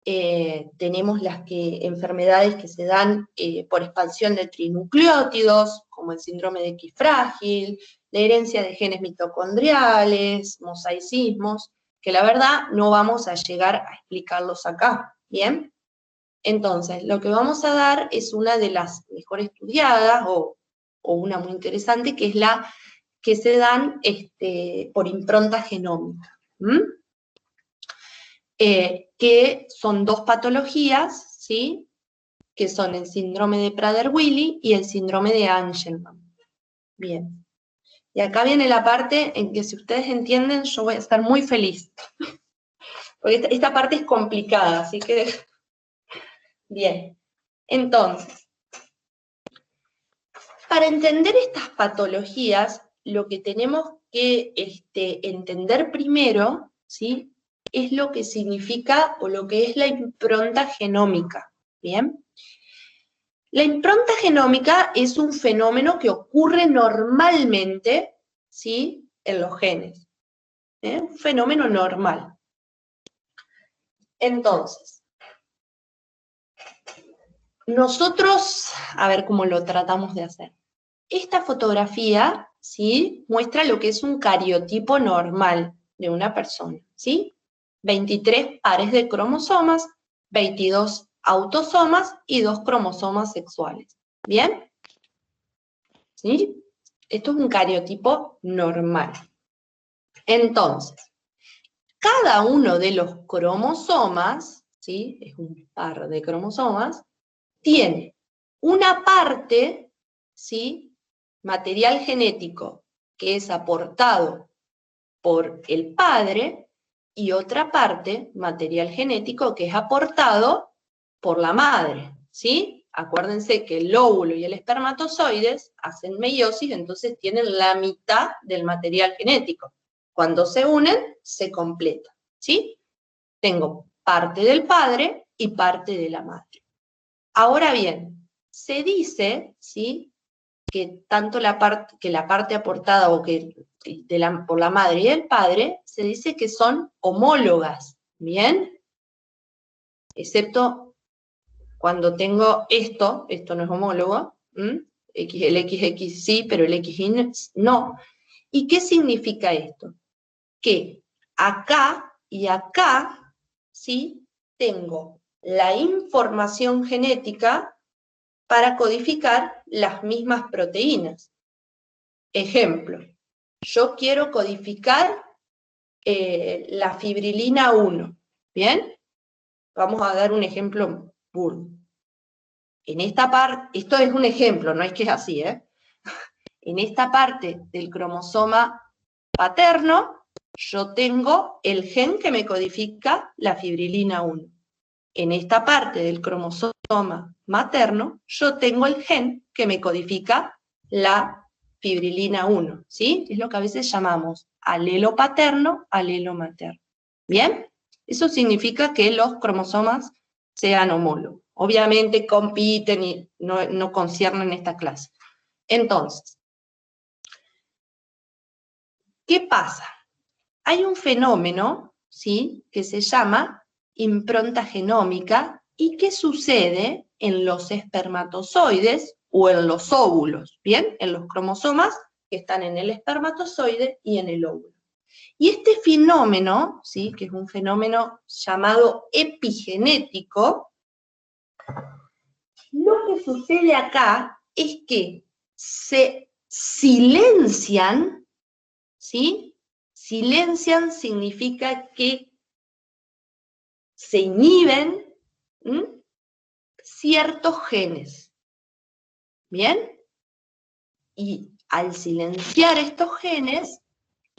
Tenemos enfermedades que se dan por expansión de trinucleótidos, como el síndrome de X frágil, la herencia de genes mitocondriales, mosaicismos, que la verdad no vamos a llegar a explicarlos acá, ¿bien? Entonces, lo que vamos a dar es una de las mejor estudiadas, o una muy interesante, que es la que se dan por impronta genómica. Que son dos patologías, ¿sí? Que son el síndrome de Prader-Willi y el síndrome de Angelman. Bien. Y acá viene la parte en que, si ustedes entienden, yo voy a estar muy feliz. Porque esta parte es complicada, así que... Bien. Entonces, para entender estas patologías, lo que tenemos que entender primero, ¿sí? Es lo que significa o lo que es la impronta genómica, ¿bien? La impronta genómica es un fenómeno que ocurre normalmente, ¿sí? En los genes, un fenómeno normal. Entonces, nosotros, a ver cómo lo tratamos de hacer. Esta fotografía, ¿sí? Muestra lo que es un cariotipo normal de una persona, ¿sí? 23 pares de cromosomas, 22 autosomas y 2 cromosomas sexuales. ¿Bien? ¿Sí? Esto es un cariotipo normal. Entonces, cada uno de los cromosomas, ¿sí? Es un par de cromosomas, tiene una parte, ¿sí? Material genético que es aportado por el padre, y otra parte, material genético, que es aportado por la madre, ¿sí? Acuérdense que el óvulo y el espermatozoides hacen meiosis, entonces tienen la mitad del material genético. Cuando se unen, se completa, ¿sí? Tengo parte del padre y parte de la madre. Ahora bien, se dice, ¿sí? Que tanto la parte aportada o por la madre y el padre, se dice que son homólogas, ¿bien? Excepto cuando tengo esto no es homólogo, el XX sí, pero el XY no. ¿Y qué significa esto? Que acá y acá, ¿sí? Tengo la información genética para codificar las mismas proteínas. Ejemplo, yo quiero codificar la fibrilina 1, ¿bien? Vamos a dar un ejemplo burdo. En esta parte, esto es un ejemplo, no es que es así, ¿eh? En esta parte del cromosoma paterno, yo tengo el gen que me codifica la fibrilina 1. En esta parte del cromosoma materno, yo tengo el gen que me codifica la fibrilina 1, ¿sí? Es lo que a veces llamamos alelo paterno, alelo materno. ¿Bien? Eso significa que los cromosomas sean homólogos. Obviamente compiten y no conciernen esta clase. Entonces, ¿qué pasa? Hay un fenómeno, ¿sí?, que se llama impronta genómica y que sucede en los espermatozoides o en los óvulos, ¿bien? En los cromosomas que están en el espermatozoide y en el óvulo. Y este fenómeno, ¿sí?, que es un fenómeno llamado epigenético, lo que sucede acá es que se silencian, ¿sí? Silencian significa que se inhiben ciertos genes, ¿bien? Y al silenciar estos genes,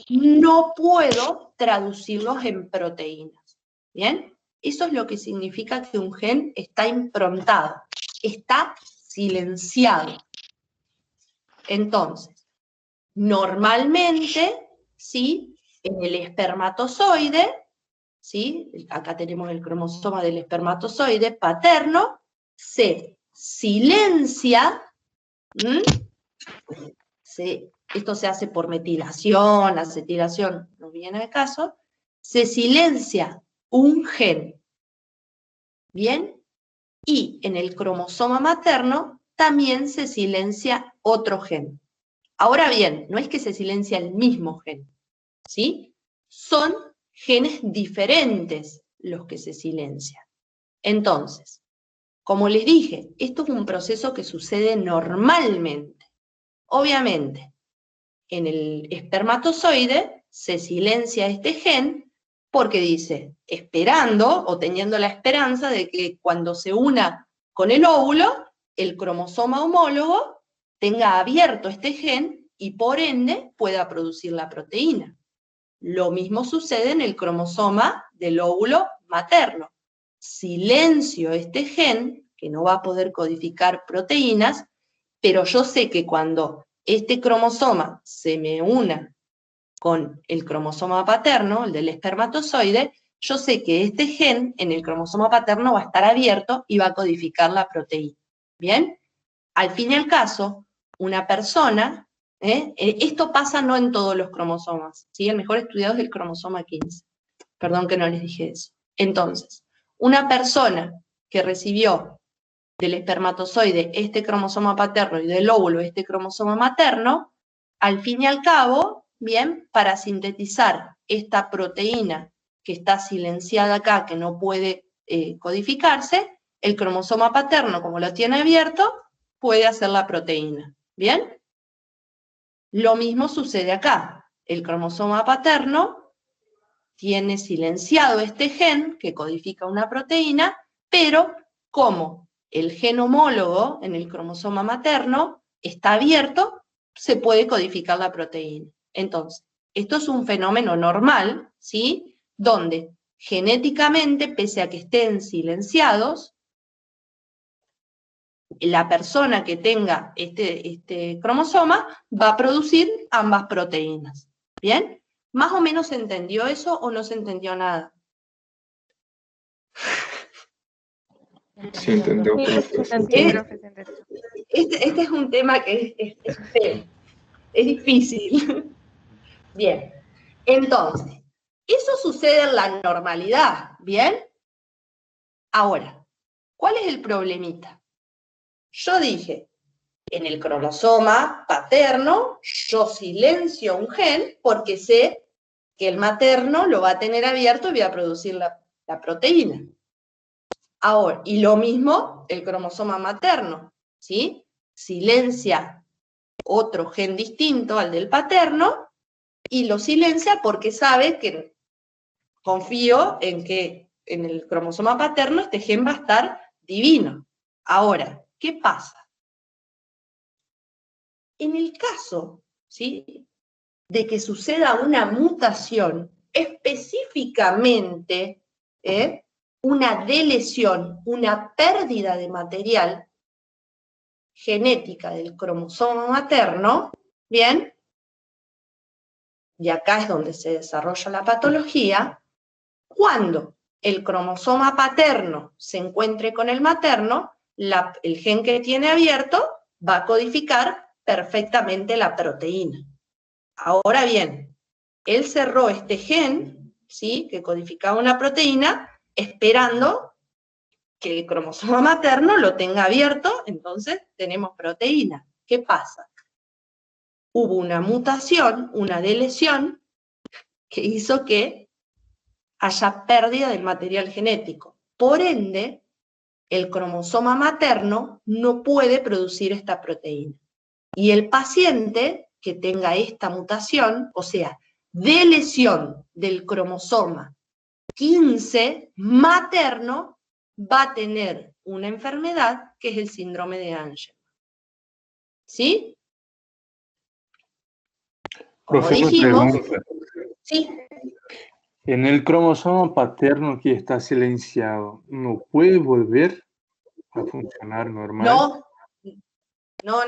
no puedo traducirlos en proteínas, ¿bien? Eso es lo que significa que un gen está improntado, está silenciado. Entonces, normalmente, ¿sí?, en el espermatozoide, ¿sí?, acá tenemos el cromosoma del espermatozoide paterno, se silencia, esto se hace por metilación, acetilación, no viene al caso, se silencia un gen, ¿bien? Y en el cromosoma materno también se silencia otro gen. Ahora bien, no es que se silencia el mismo gen, ¿sí? Son genes diferentes los que se silencian. Entonces, como les dije, esto es un proceso que sucede normalmente. Obviamente, en el espermatozoide se silencia este gen porque dice, esperando o teniendo la esperanza de que cuando se una con el óvulo, el cromosoma homólogo tenga abierto este gen y por ende pueda producir la proteína. Lo mismo sucede en el cromosoma del óvulo materno. Silencio este gen, que no va a poder codificar proteínas, pero yo sé que cuando este cromosoma se me una con el cromosoma paterno, el del espermatozoide, yo sé que este gen en el cromosoma paterno va a estar abierto y va a codificar la proteína. ¿Bien? Al fin y al caso, una persona, esto pasa no en todos los cromosomas, ¿sí? El mejor estudiado es el cromosoma 15. Perdón que no les dije eso. Entonces, una persona que recibió del espermatozoide este cromosoma paterno y del óvulo este cromosoma materno, al fin y al cabo, bien, para sintetizar esta proteína que está silenciada acá, que no puede codificarse, el cromosoma paterno, como lo tiene abierto, puede hacer la proteína, ¿bien? Lo mismo sucede acá. El cromosoma paterno tiene silenciado este gen que codifica una proteína, pero como el gen homólogo en el cromosoma materno está abierto, se puede codificar la proteína. Entonces, esto es un fenómeno normal, ¿sí?, donde genéticamente, pese a que estén silenciados, la persona que tenga este cromosoma va a producir ambas proteínas. ¿Bien? ¿Más o menos se entendió eso o no se entendió nada? Sí, entendió. Este es un tema que es difícil. Bien, entonces, eso sucede en la normalidad, ¿bien? Ahora, ¿cuál es el problemita? Yo dije, en el cromosoma paterno, yo silencio un gen porque sé que el materno lo va a tener abierto y voy a producir la proteína. Ahora, y lo mismo el cromosoma materno, ¿sí? Silencia otro gen distinto al del paterno y lo silencia porque sabe que confío en que en el cromosoma paterno, este gen va a estar divino. Ahora, ¿qué pasa? En el caso, ¿sí?, de que suceda una mutación, específicamente una delesión, una pérdida de material genética del cromosoma materno, ¿bien? Y acá es donde se desarrolla la patología. Cuando el cromosoma paterno se encuentre con el materno, el gen que tiene abierto va a codificar perfectamente la proteína. Ahora bien, él cerró este gen, ¿sí?, que codificaba una proteína, esperando que el cromosoma materno lo tenga abierto, entonces tenemos proteína. ¿Qué pasa? Hubo una mutación, una delesión, que hizo que haya pérdida del material genético. Por ende, el cromosoma materno no puede producir esta proteína. Y el paciente que tenga esta mutación, o sea, delesión del cromosoma 15 materno, va a tener una enfermedad que es el síndrome de Angelman. ¿Sí? Como Profe, dijimos, pregunta. sí. En el cromosoma paterno que está silenciado, ¿no puede volver a funcionar normal? No,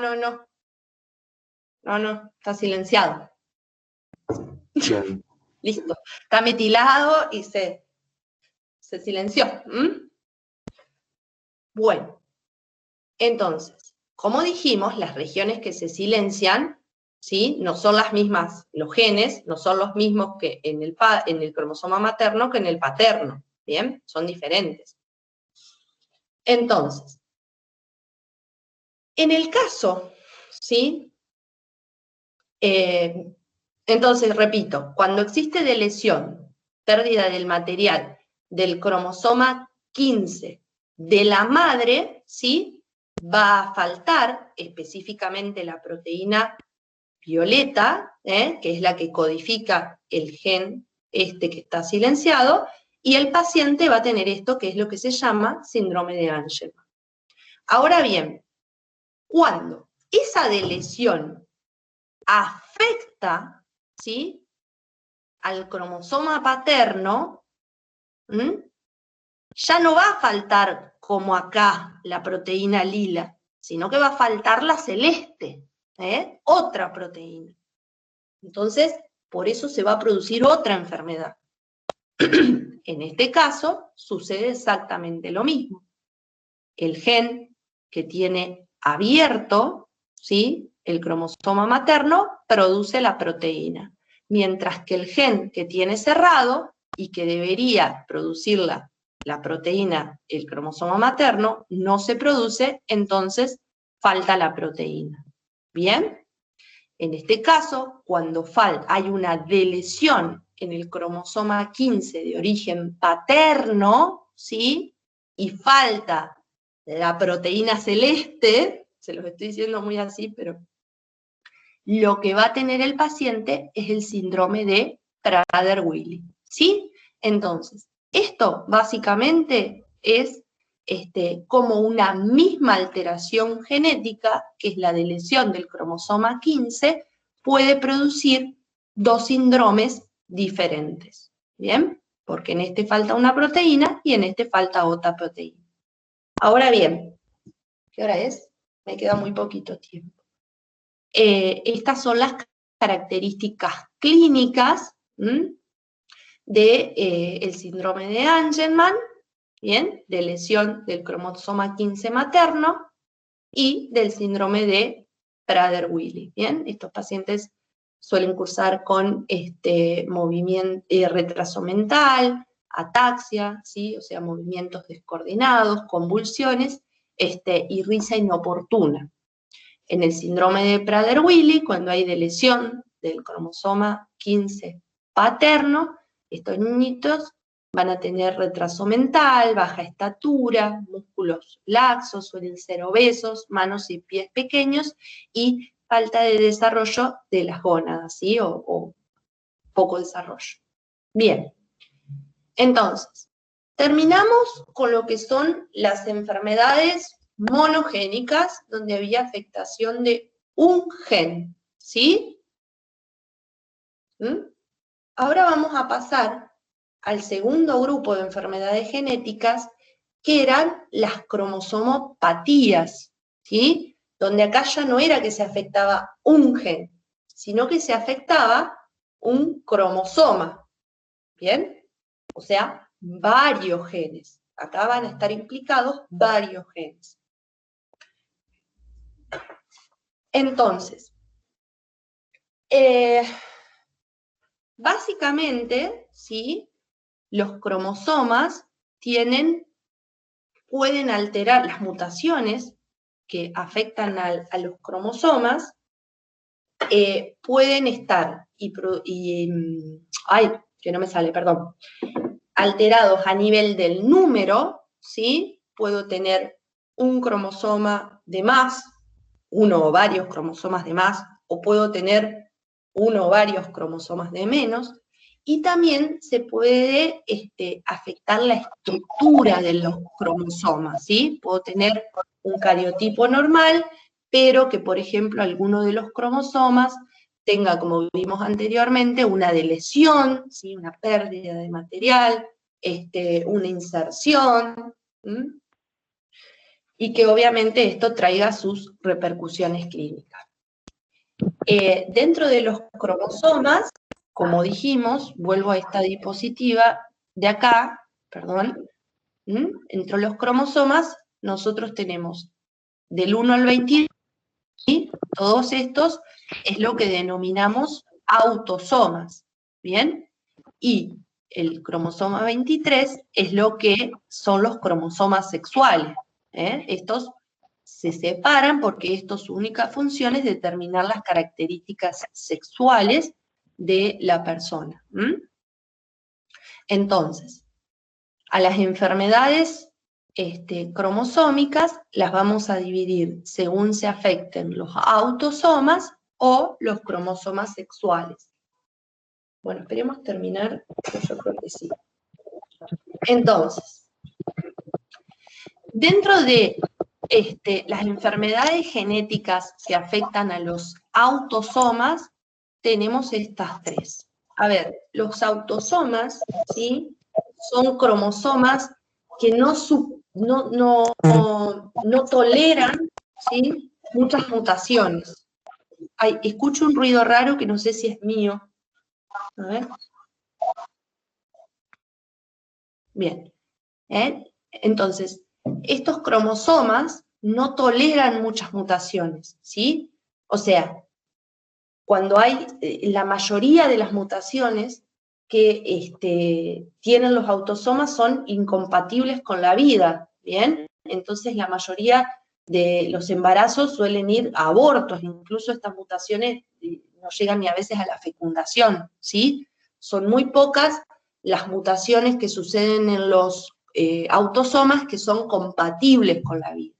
no, está silenciado. Bien. Listo, está metilado y se silenció. Bueno, entonces, como dijimos, las regiones que se silencian, ¿sí?, no son las mismas, los genes no son los mismos que en el cromosoma materno que en el paterno, ¿bien? Son diferentes. Entonces, en el caso, ¿sí? Entonces, repito, cuando existe delesión, pérdida del material del cromosoma 15 de la madre, ¿sí?, va a faltar específicamente la proteína violeta, que es la que codifica el gen que está silenciado, y el paciente va a tener esto, que es lo que se llama síndrome de Angelman. Ahora bien, cuando esa delesión afecta, ¿sí?, al cromosoma paterno, ya no va a faltar como acá la proteína lila, sino que va a faltar la celeste, otra proteína. Entonces, por eso se va a producir otra enfermedad. En este caso, sucede exactamente lo mismo. El gen que tiene abierto, ¿sí?, el cromosoma materno, produce la proteína, mientras que el gen que tiene cerrado y que debería producir la proteína, el cromosoma materno, no se produce, entonces falta la proteína. ¿Bien? En este caso, cuando hay una delesión en el cromosoma 15 de origen paterno, ¿sí?, y falta la proteína celeste, se los estoy diciendo muy así, pero lo que va a tener el paciente es el síndrome de Prader-Willi, ¿sí? Entonces, esto básicamente es como una misma alteración genética, que es la delesión del cromosoma 15, puede producir dos síndromes diferentes, ¿bien? Porque en este falta una proteína y en este falta otra proteína. Ahora bien, ¿qué hora es? Me queda muy poquito tiempo. Estas son las características clínicas del síndrome de Angelman, ¿bien?, de lesión del cromosoma 15 materno y del síndrome de Prader-Willi, ¿bien? Estos pacientes suelen cursar con retraso mental, ataxia, ¿sí?, o sea, movimientos descoordinados, convulsiones, y risa inoportuna. En el síndrome de Prader-Willi, cuando hay lesión del cromosoma 15 paterno, estos niñitos van a tener retraso mental, baja estatura, músculos laxos, suelen ser obesos, manos y pies pequeños y falta de desarrollo de las gónadas, ¿sí?, o poco desarrollo. Bien, entonces, Terminamos con lo que son las enfermedades monogénicas, donde había afectación de un gen, ¿sí? Ahora vamos a pasar al segundo grupo de enfermedades genéticas, que eran las cromosomopatías, ¿sí? Donde acá ya no era que se afectaba un gen, sino que se afectaba un cromosoma, ¿bien? O sea, varios genes. Acá van a estar implicados varios genes. Entonces, básicamente, ¿sí? Los cromosomas pueden alterar las mutaciones que afectan a los cromosomas, pueden estar, que no me sale, perdón, alterados a nivel del número, ¿sí? Puedo tener un cromosoma de más, uno o varios cromosomas de más, o puedo tener uno o varios cromosomas de menos, y también se puede afectar la estructura de los cromosomas, ¿sí? Puedo tener un cariotipo normal, pero que, por ejemplo, alguno de los cromosomas tenga, como vimos anteriormente, una delesión, ¿sí? Una pérdida de material, una inserción, y que obviamente esto traiga sus repercusiones clínicas. Dentro de los cromosomas, como dijimos, vuelvo a esta diapositiva de acá, perdón, entre los cromosomas nosotros tenemos del 1 al 22, ¿sí? Todos estos es lo que denominamos autosomas, ¿bien? Y el cromosoma 23 es lo que son los cromosomas sexuales, ¿eh? Estos se separan porque su única función es determinar las características sexuales de la persona. Entonces, a las enfermedades cromosómicas las vamos a dividir según se afecten los autosomas o los cromosomas sexuales. Bueno, esperemos terminar, yo creo que sí. Entonces, dentro de las enfermedades genéticas que afectan a los autosomas, tenemos estas tres. A ver, los autosomas, ¿sí? Son cromosomas que no toleran, ¿sí? Muchas mutaciones. Ay, escucho un ruido raro que no sé si es mío. A ver. Bien. Entonces, estos cromosomas no toleran muchas mutaciones, ¿sí? O sea, cuando hay la mayoría de las mutaciones que tienen los autosomas son incompatibles con la vida, ¿bien? Entonces la mayoría de los embarazos suelen ir a abortos, incluso estas mutaciones no llegan ni a veces a la fecundación, ¿sí? Son muy pocas las mutaciones que suceden en los autosomas que son compatibles con la vida.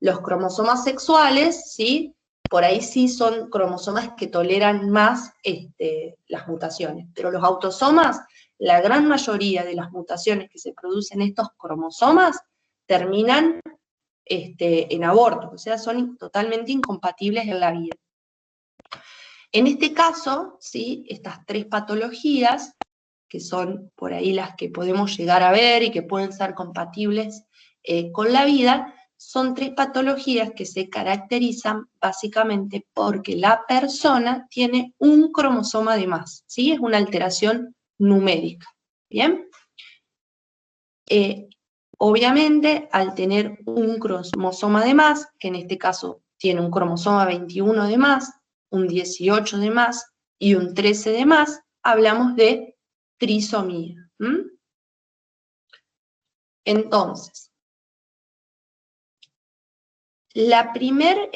Los cromosomas sexuales, ¿sí? Por ahí sí son cromosomas que toleran más las mutaciones, pero los autosomas, la gran mayoría de las mutaciones que se producen en estos cromosomas terminan en aborto, o sea, son totalmente incompatibles en la vida. En este caso, ¿sí? Estas tres patologías, que son por ahí las que podemos llegar a ver y que pueden ser compatibles con la vida, son tres patologías que se caracterizan básicamente porque la persona tiene un cromosoma de más, ¿sí? Es una alteración numérica, ¿bien? Obviamente, al tener un cromosoma de más, que en este caso tiene un cromosoma 21 de más, un 18 de más y un 13 de más, hablamos de trisomía. Entonces, la primer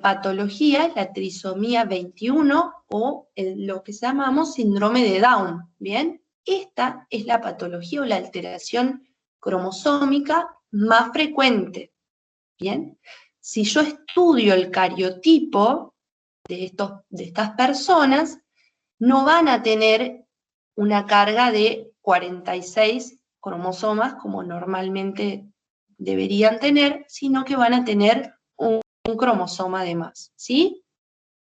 patología es la trisomía 21 o lo que llamamos síndrome de Down, ¿bien? Esta es la patología o la alteración cromosómica más frecuente, ¿bien? Si yo estudio el cariotipo de estas personas, no van a tener una carga de 46 cromosomas como normalmente deberían tener, sino que van a tener un cromosoma de más, ¿sí?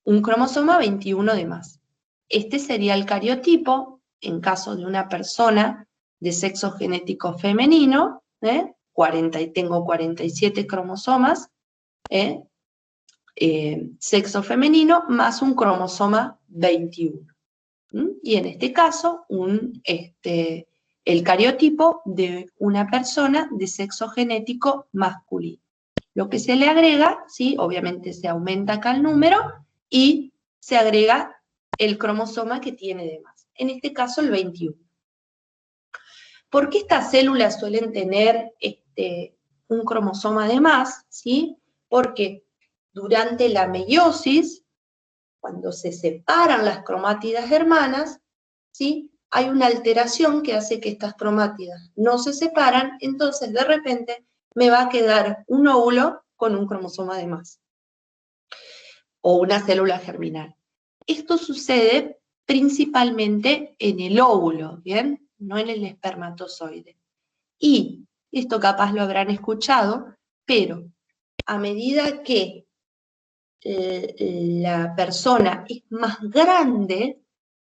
Un cromosoma 21 de más. Este sería el cariotipo en caso de una persona de sexo genético femenino, tengo 47 cromosomas, sexo femenino, más un cromosoma 21. Y en este caso, el cariotipo de una persona de sexo genético masculino. Lo que se le agrega, ¿sí? Obviamente se aumenta acá el número y se agrega el cromosoma que tiene de más. En este caso, el 21. ¿Por qué estas células suelen tener un cromosoma de más? ¿Sí? Porque durante la meiosis, cuando se separan las cromátidas hermanas, ¿sí? Hay una alteración que hace que estas cromátidas no se separan, entonces de repente me va a quedar un óvulo con un cromosoma de más, o una célula germinal. Esto sucede principalmente en el óvulo, ¿bien? No en el espermatozoide. Y esto capaz lo habrán escuchado, pero a medida que la persona es más grande,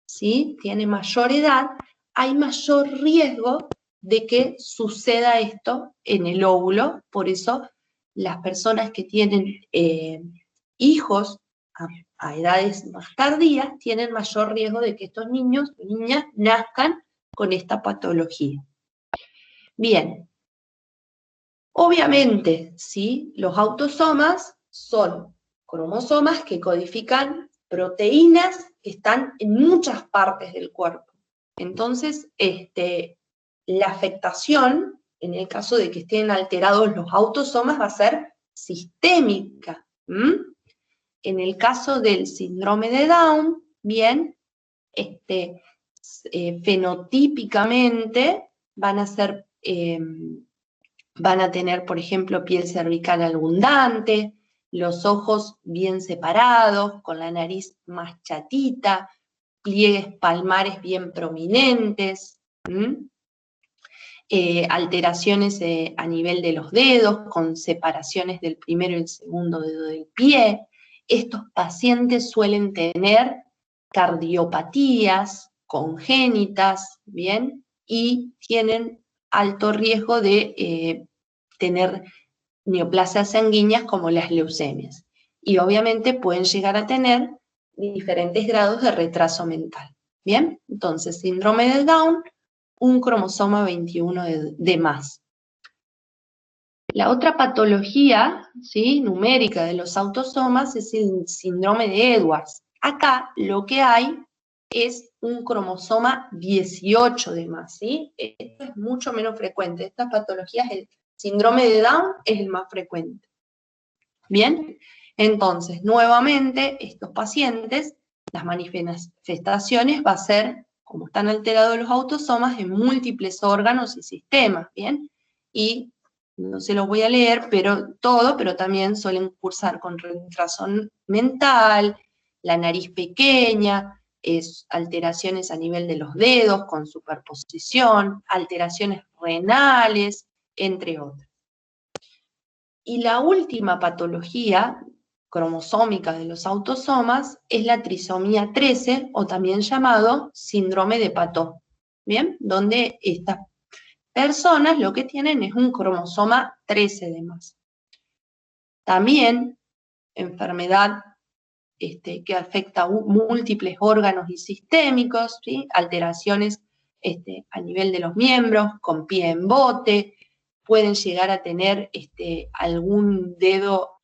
¿sí? Tiene mayor edad, hay mayor riesgo de que suceda esto en el óvulo. Por eso las personas que tienen hijos a edades más tardías tienen mayor riesgo de que estos niños o niñas nazcan con esta patología. Bien, obviamente, ¿sí? Los autosomas son cromosomas que codifican proteínas que están en muchas partes del cuerpo. Entonces, la afectación, en el caso de que estén alterados los autosomas, va a ser sistémica. En el caso del síndrome de Down, bien, fenotípicamente van a tener, por ejemplo, piel cervical abundante, los ojos bien separados, con la nariz más chatita, pliegues palmares bien prominentes, alteraciones a nivel de los dedos, con separaciones del primero y el segundo dedo del pie. Estos pacientes suelen tener cardiopatías congénitas, ¿bien? Y tienen alto riesgo de tener neoplasias sanguíneas como las leucemias. Y obviamente pueden llegar a tener diferentes grados de retraso mental. ¿Bien? Entonces, síndrome de Down, un cromosoma 21 de más. La otra patología, ¿sí? Numérica de los autosomas es el síndrome de Edwards. Acá lo que hay es un cromosoma 18 de más, ¿sí? Esto es mucho menos frecuente. Estas patologías, el síndrome de Down es el más frecuente. ¿Bien? Entonces, nuevamente, estos pacientes, las manifestaciones va a ser, como están alterados los autosomas, en múltiples órganos y sistemas, ¿bien? Y no se los voy a leer, pero también suelen cursar con retraso mental, la nariz pequeña, alteraciones a nivel de los dedos con superposición, alteraciones renales, entre otras. Y la última patología cromosómica de los autosomas es la trisomía 13, o también llamado síndrome de Patot, ¿bien? Donde estas personas lo que tienen es un cromosoma 13 de más. También enfermedad que afecta a múltiples órganos y sistémicos, ¿sí? Alteraciones a nivel de los miembros, con pie en bote, pueden llegar a tener algún dedo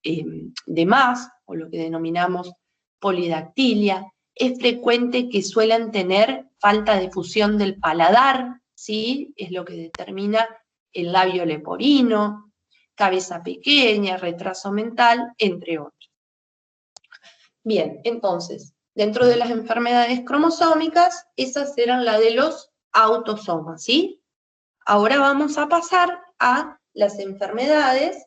de más, o lo que denominamos polidactilia. Es frecuente que suelen tener falta de fusión del paladar, ¿sí? Es lo que determina el labio leporino, cabeza pequeña, retraso mental, entre otros. Bien, entonces, dentro de las enfermedades cromosómicas, esas eran las de los autosomas, ¿sí? Ahora vamos a pasar a las enfermedades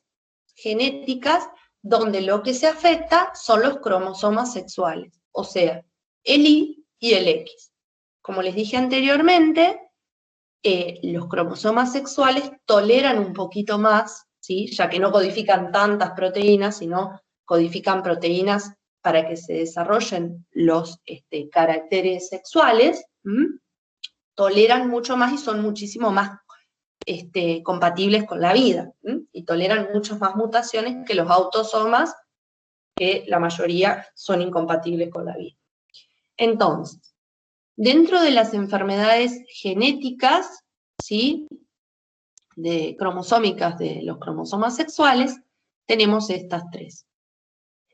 genéticas donde lo que se afecta son los cromosomas sexuales, o sea, el Y y el X. Como les dije anteriormente, los cromosomas sexuales toleran un poquito más, ¿sí? Ya que no codifican tantas proteínas, sino codifican proteínas para que se desarrollen los caracteres sexuales, toleran mucho más y son muchísimo más compatibles con la vida, y toleran muchas más mutaciones que los autosomas, que la mayoría son incompatibles con la vida. Entonces, dentro de las enfermedades genéticas, ¿sí?, cromosómicas de los cromosomas sexuales, tenemos estas tres.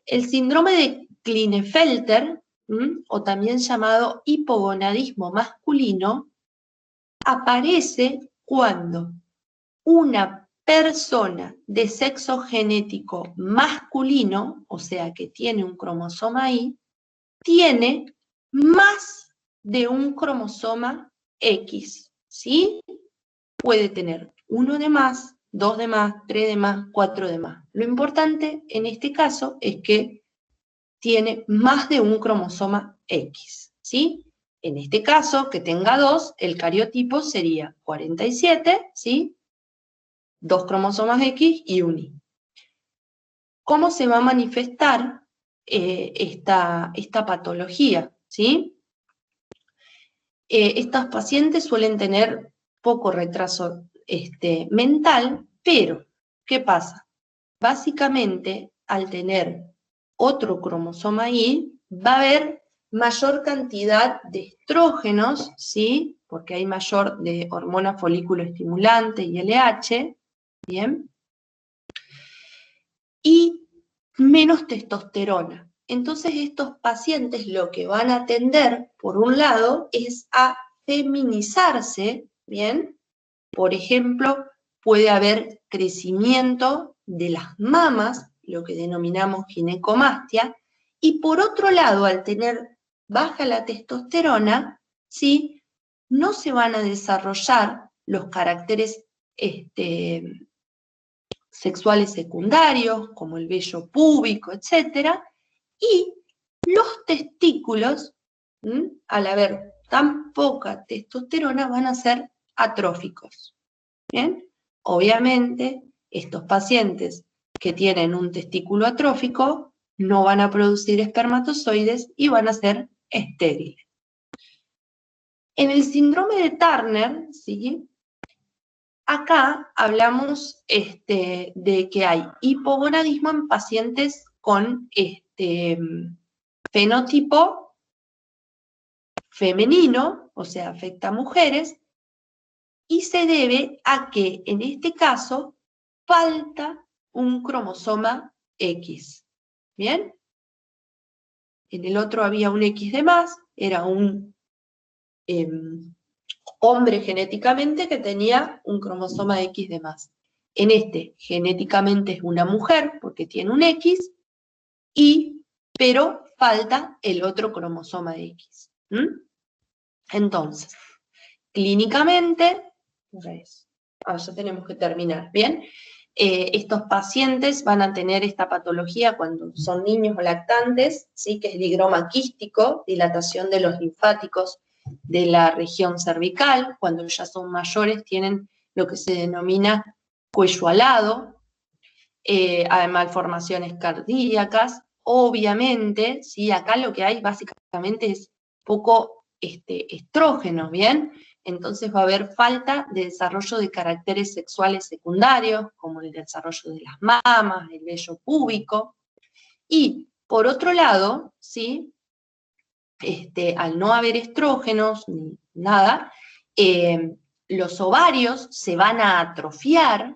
El síndrome de Klinefelter, o también llamado hipogonadismo masculino, aparece cuando una persona de sexo genético masculino, o sea que tiene un cromosoma Y, tiene más de un cromosoma X, ¿sí? Puede tener 1 de más, 2 de más, 3 de más, 4 de más. Lo importante en este caso es que tiene más de un cromosoma X, ¿sí? En este caso, que tenga 2, el cariotipo sería 47, ¿sí? 2 cromosomas X y un Y. ¿Cómo se va a manifestar esta patología? ¿Sí? Estas pacientes suelen tener poco retraso mental, pero ¿qué pasa? Básicamente, al tener otro cromosoma Y, va a haber mayor cantidad de estrógenos, ¿sí? Porque hay mayor de hormona folículo estimulante y LH, ¿bien? Y menos testosterona. Entonces estos pacientes lo que van a tender, por un lado, es a feminizarse, ¿bien? Por ejemplo, puede haber crecimiento de las mamas, lo que denominamos ginecomastia, y por otro lado, al tener baja la testosterona, ¿sí?, no se van a desarrollar los caracteres sexuales secundarios, como el vello púbico, etc. Y los testículos, al haber tan poca testosterona, van a ser atróficos. ¿Bien? Obviamente, estos pacientes que tienen un testículo atrófico no van a producir espermatozoides y van a ser estériles. En el síndrome de Turner, ¿sí?, acá hablamos de que hay hipogonadismo en pacientes con fenotipo femenino, o sea, afecta a mujeres, y se debe a que en este caso falta un cromosoma X. ¿Bien? En el otro había un X de más, era un hombre genéticamente que tenía un cromosoma X de más. En este, genéticamente es una mujer porque tiene un X, pero falta el otro cromosoma X. Entonces, clínicamente, ya tenemos que terminar, ¿bien? Estos pacientes van a tener esta patología cuando son niños o lactantes, ¿sí?, que es el higroma quístico, dilatación de los linfáticos de la región cervical. Cuando ya son mayores tienen lo que se denomina cuello alado, malformaciones cardíacas. Obviamente, ¿sí?, acá lo que hay básicamente es poco estrógeno, ¿bien? Entonces va a haber falta de desarrollo de caracteres sexuales secundarios, como el desarrollo de las mamas, el vello púbico. Y, por otro lado, ¿sí?, al no haber estrógenos ni nada, los ovarios se van a atrofiar,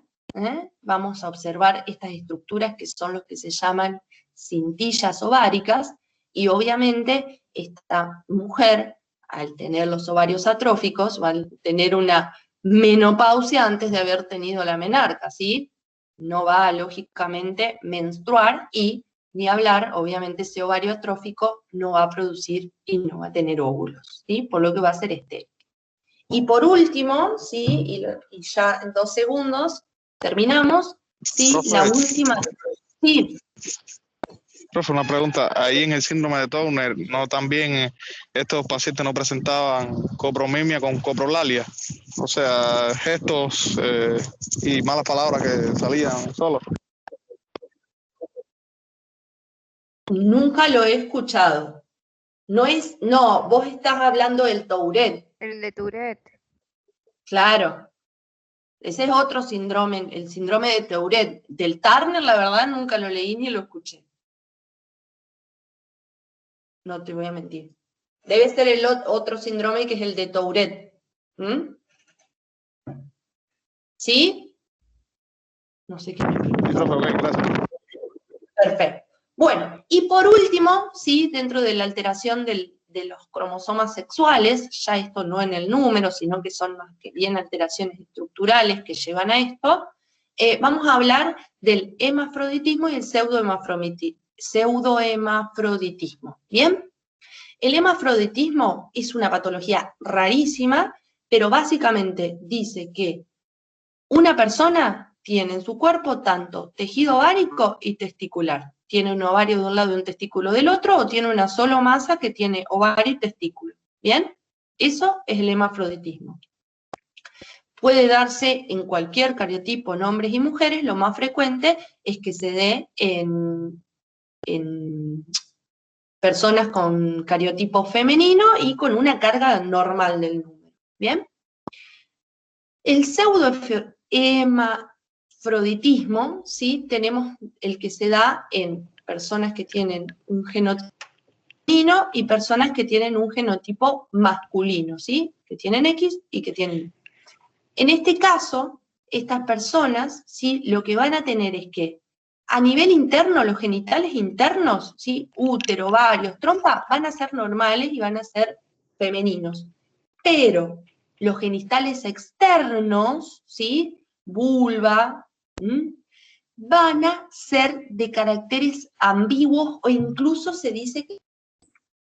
vamos a observar estas estructuras que son los que se llaman cintillas ováricas, y obviamente esta mujer, al tener los ovarios atróficos, va a tener una menopausia antes de haber tenido la menarca, ¿sí? No va a, lógicamente, menstruar y, ni hablar, obviamente ese ovario atrófico no va a producir y no va a tener óvulos, ¿sí? Por lo que va a ser estéril. Y por último, ¿sí?, y ya en 2 segundos terminamos, ¿sí? La última. Sí. Profe, una pregunta. Ahí en el síndrome de Turner, ¿no también estos pacientes no presentaban copromimia con coprolalia? O sea, gestos y malas palabras que salían solos. Nunca lo he escuchado. No, vos estás hablando del Tourette. El de Tourette. Claro. Ese es otro síndrome, el síndrome de Tourette. Del Turner, la verdad, nunca lo leí ni lo escuché. No te voy a mentir. Debe ser el otro síndrome que es el de Tourette. ¿Mm? ¿Sí? No sé qué. Sí, profe, ok, gracias. Perfecto. Bueno, y por último, ¿sí? Dentro de la alteración de los cromosomas sexuales, ya esto no en el número, sino que son más que bien alteraciones estructurales que llevan a esto, vamos a hablar del hemafroditismo y el pseudohemafroditismo. ¿Bien? El hemafroditismo es una patología rarísima, pero básicamente dice que una persona tiene en su cuerpo tanto tejido ovárico y testicular. Tiene un ovario de un lado y un testículo del otro, o tiene una sola masa que tiene ovario y testículo. ¿Bien? Eso es el hemafroditismo. Puede darse en cualquier cariotipo en hombres y mujeres. Lo más frecuente es que se dé en personas con cariotipo femenino y con una carga normal del número. ¿Bien? El pseudohemafroditismo, ¿sí? Tenemos el que se da en personas que tienen un genotipo femenino y personas que tienen un genotipo masculino, ¿sí? Que tienen X y que tienen Y. En este caso, estas personas, ¿sí? Lo que van a tener es que a nivel interno, los genitales internos, ¿sí? Útero, ovarios, trompa, van a ser normales y van a ser femeninos. Pero los genitales externos, ¿sí? Vulva, van a ser de caracteres ambiguos o incluso se dice que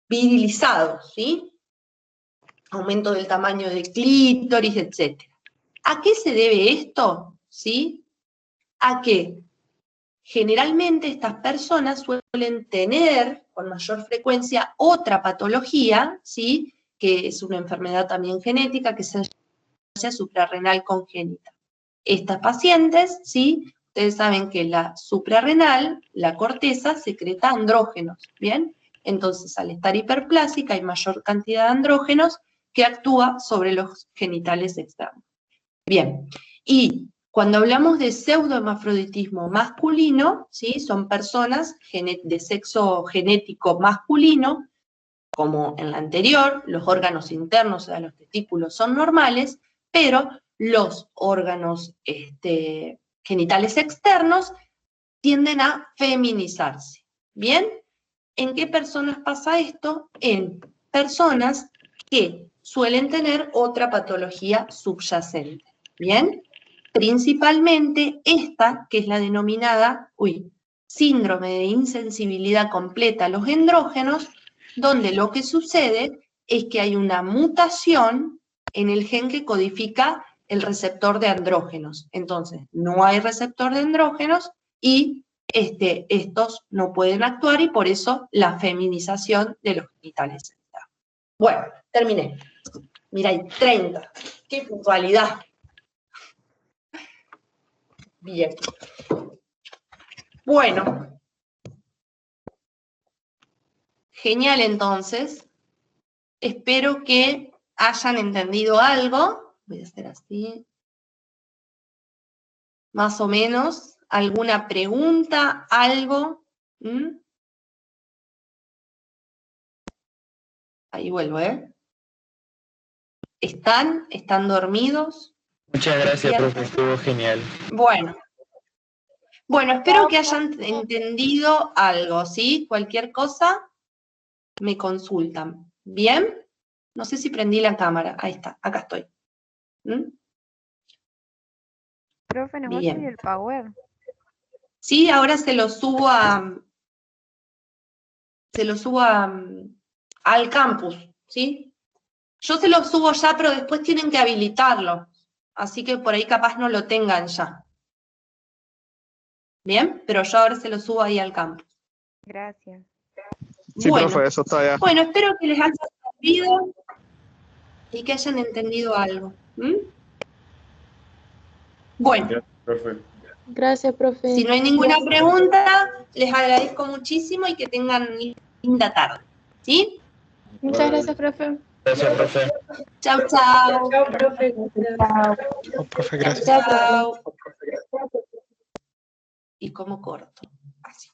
virilizados, ¿sí? Aumento del tamaño del clítoris, etc. ¿A qué se debe esto? ¿Sí? A que generalmente estas personas suelen tener con mayor frecuencia otra patología, ¿sí? Que es una enfermedad también genética que se llama suprarrenal congénita. Estas pacientes, ¿sí? Ustedes saben que la suprarrenal, la corteza, secreta andrógenos, ¿bien? Entonces, al estar hiperplásica hay mayor cantidad de andrógenos que actúa sobre los genitales externos. Bien, y cuando hablamos de pseudohemafroditismo masculino, ¿sí? Son personas de sexo genético masculino, como en la anterior, los órganos internos, o sea, los testículos son normales, pero los órganos genitales externos tienden a feminizarse. ¿Bien? ¿En qué personas pasa esto? En personas que suelen tener otra patología subyacente. ¿Bien? Principalmente esta, que es la denominada, síndrome de insensibilidad completa a los andrógenos, donde lo que sucede es que hay una mutación en el gen que codifica el receptor de andrógenos. Entonces, no hay receptor de andrógenos y estos no pueden actuar y por eso la feminización de los genitales. Bueno, terminé. Mira, hay 30. ¡Qué puntualidad! Bien. Bueno. Genial, entonces. Espero que hayan entendido algo. Voy a hacer así. Más o menos. ¿Alguna pregunta? ¿Algo? Ahí vuelvo, ¿eh? ¿Están dormidos? Muchas gracias, profe, estuvo genial. Bueno, espero que hayan entendido algo, ¿sí? Cualquier cosa, me consultan. ¿Bien? No sé si prendí la cámara. Ahí está, acá estoy. Profe, nos va a subir el power. Sí, ahora se lo subo al campus, ¿sí? Yo se lo subo ya, pero después tienen que habilitarlo. Así que por ahí capaz no lo tengan ya. ¿Bien? Pero yo ahora se lo subo ahí al campus. Gracias. Sí, Bueno, profe, eso está ya. Bueno, espero que les haya servido y que hayan entendido algo. Bueno. Gracias, profe. Si no hay ninguna pregunta, les agradezco muchísimo y que tengan linda tarde. ¿Sí? Muchas gracias, profe. Gracias, profe. Chau, chau. Chao, profe. Oh, profe, gracias. Chau, chau. Y como corto. Así.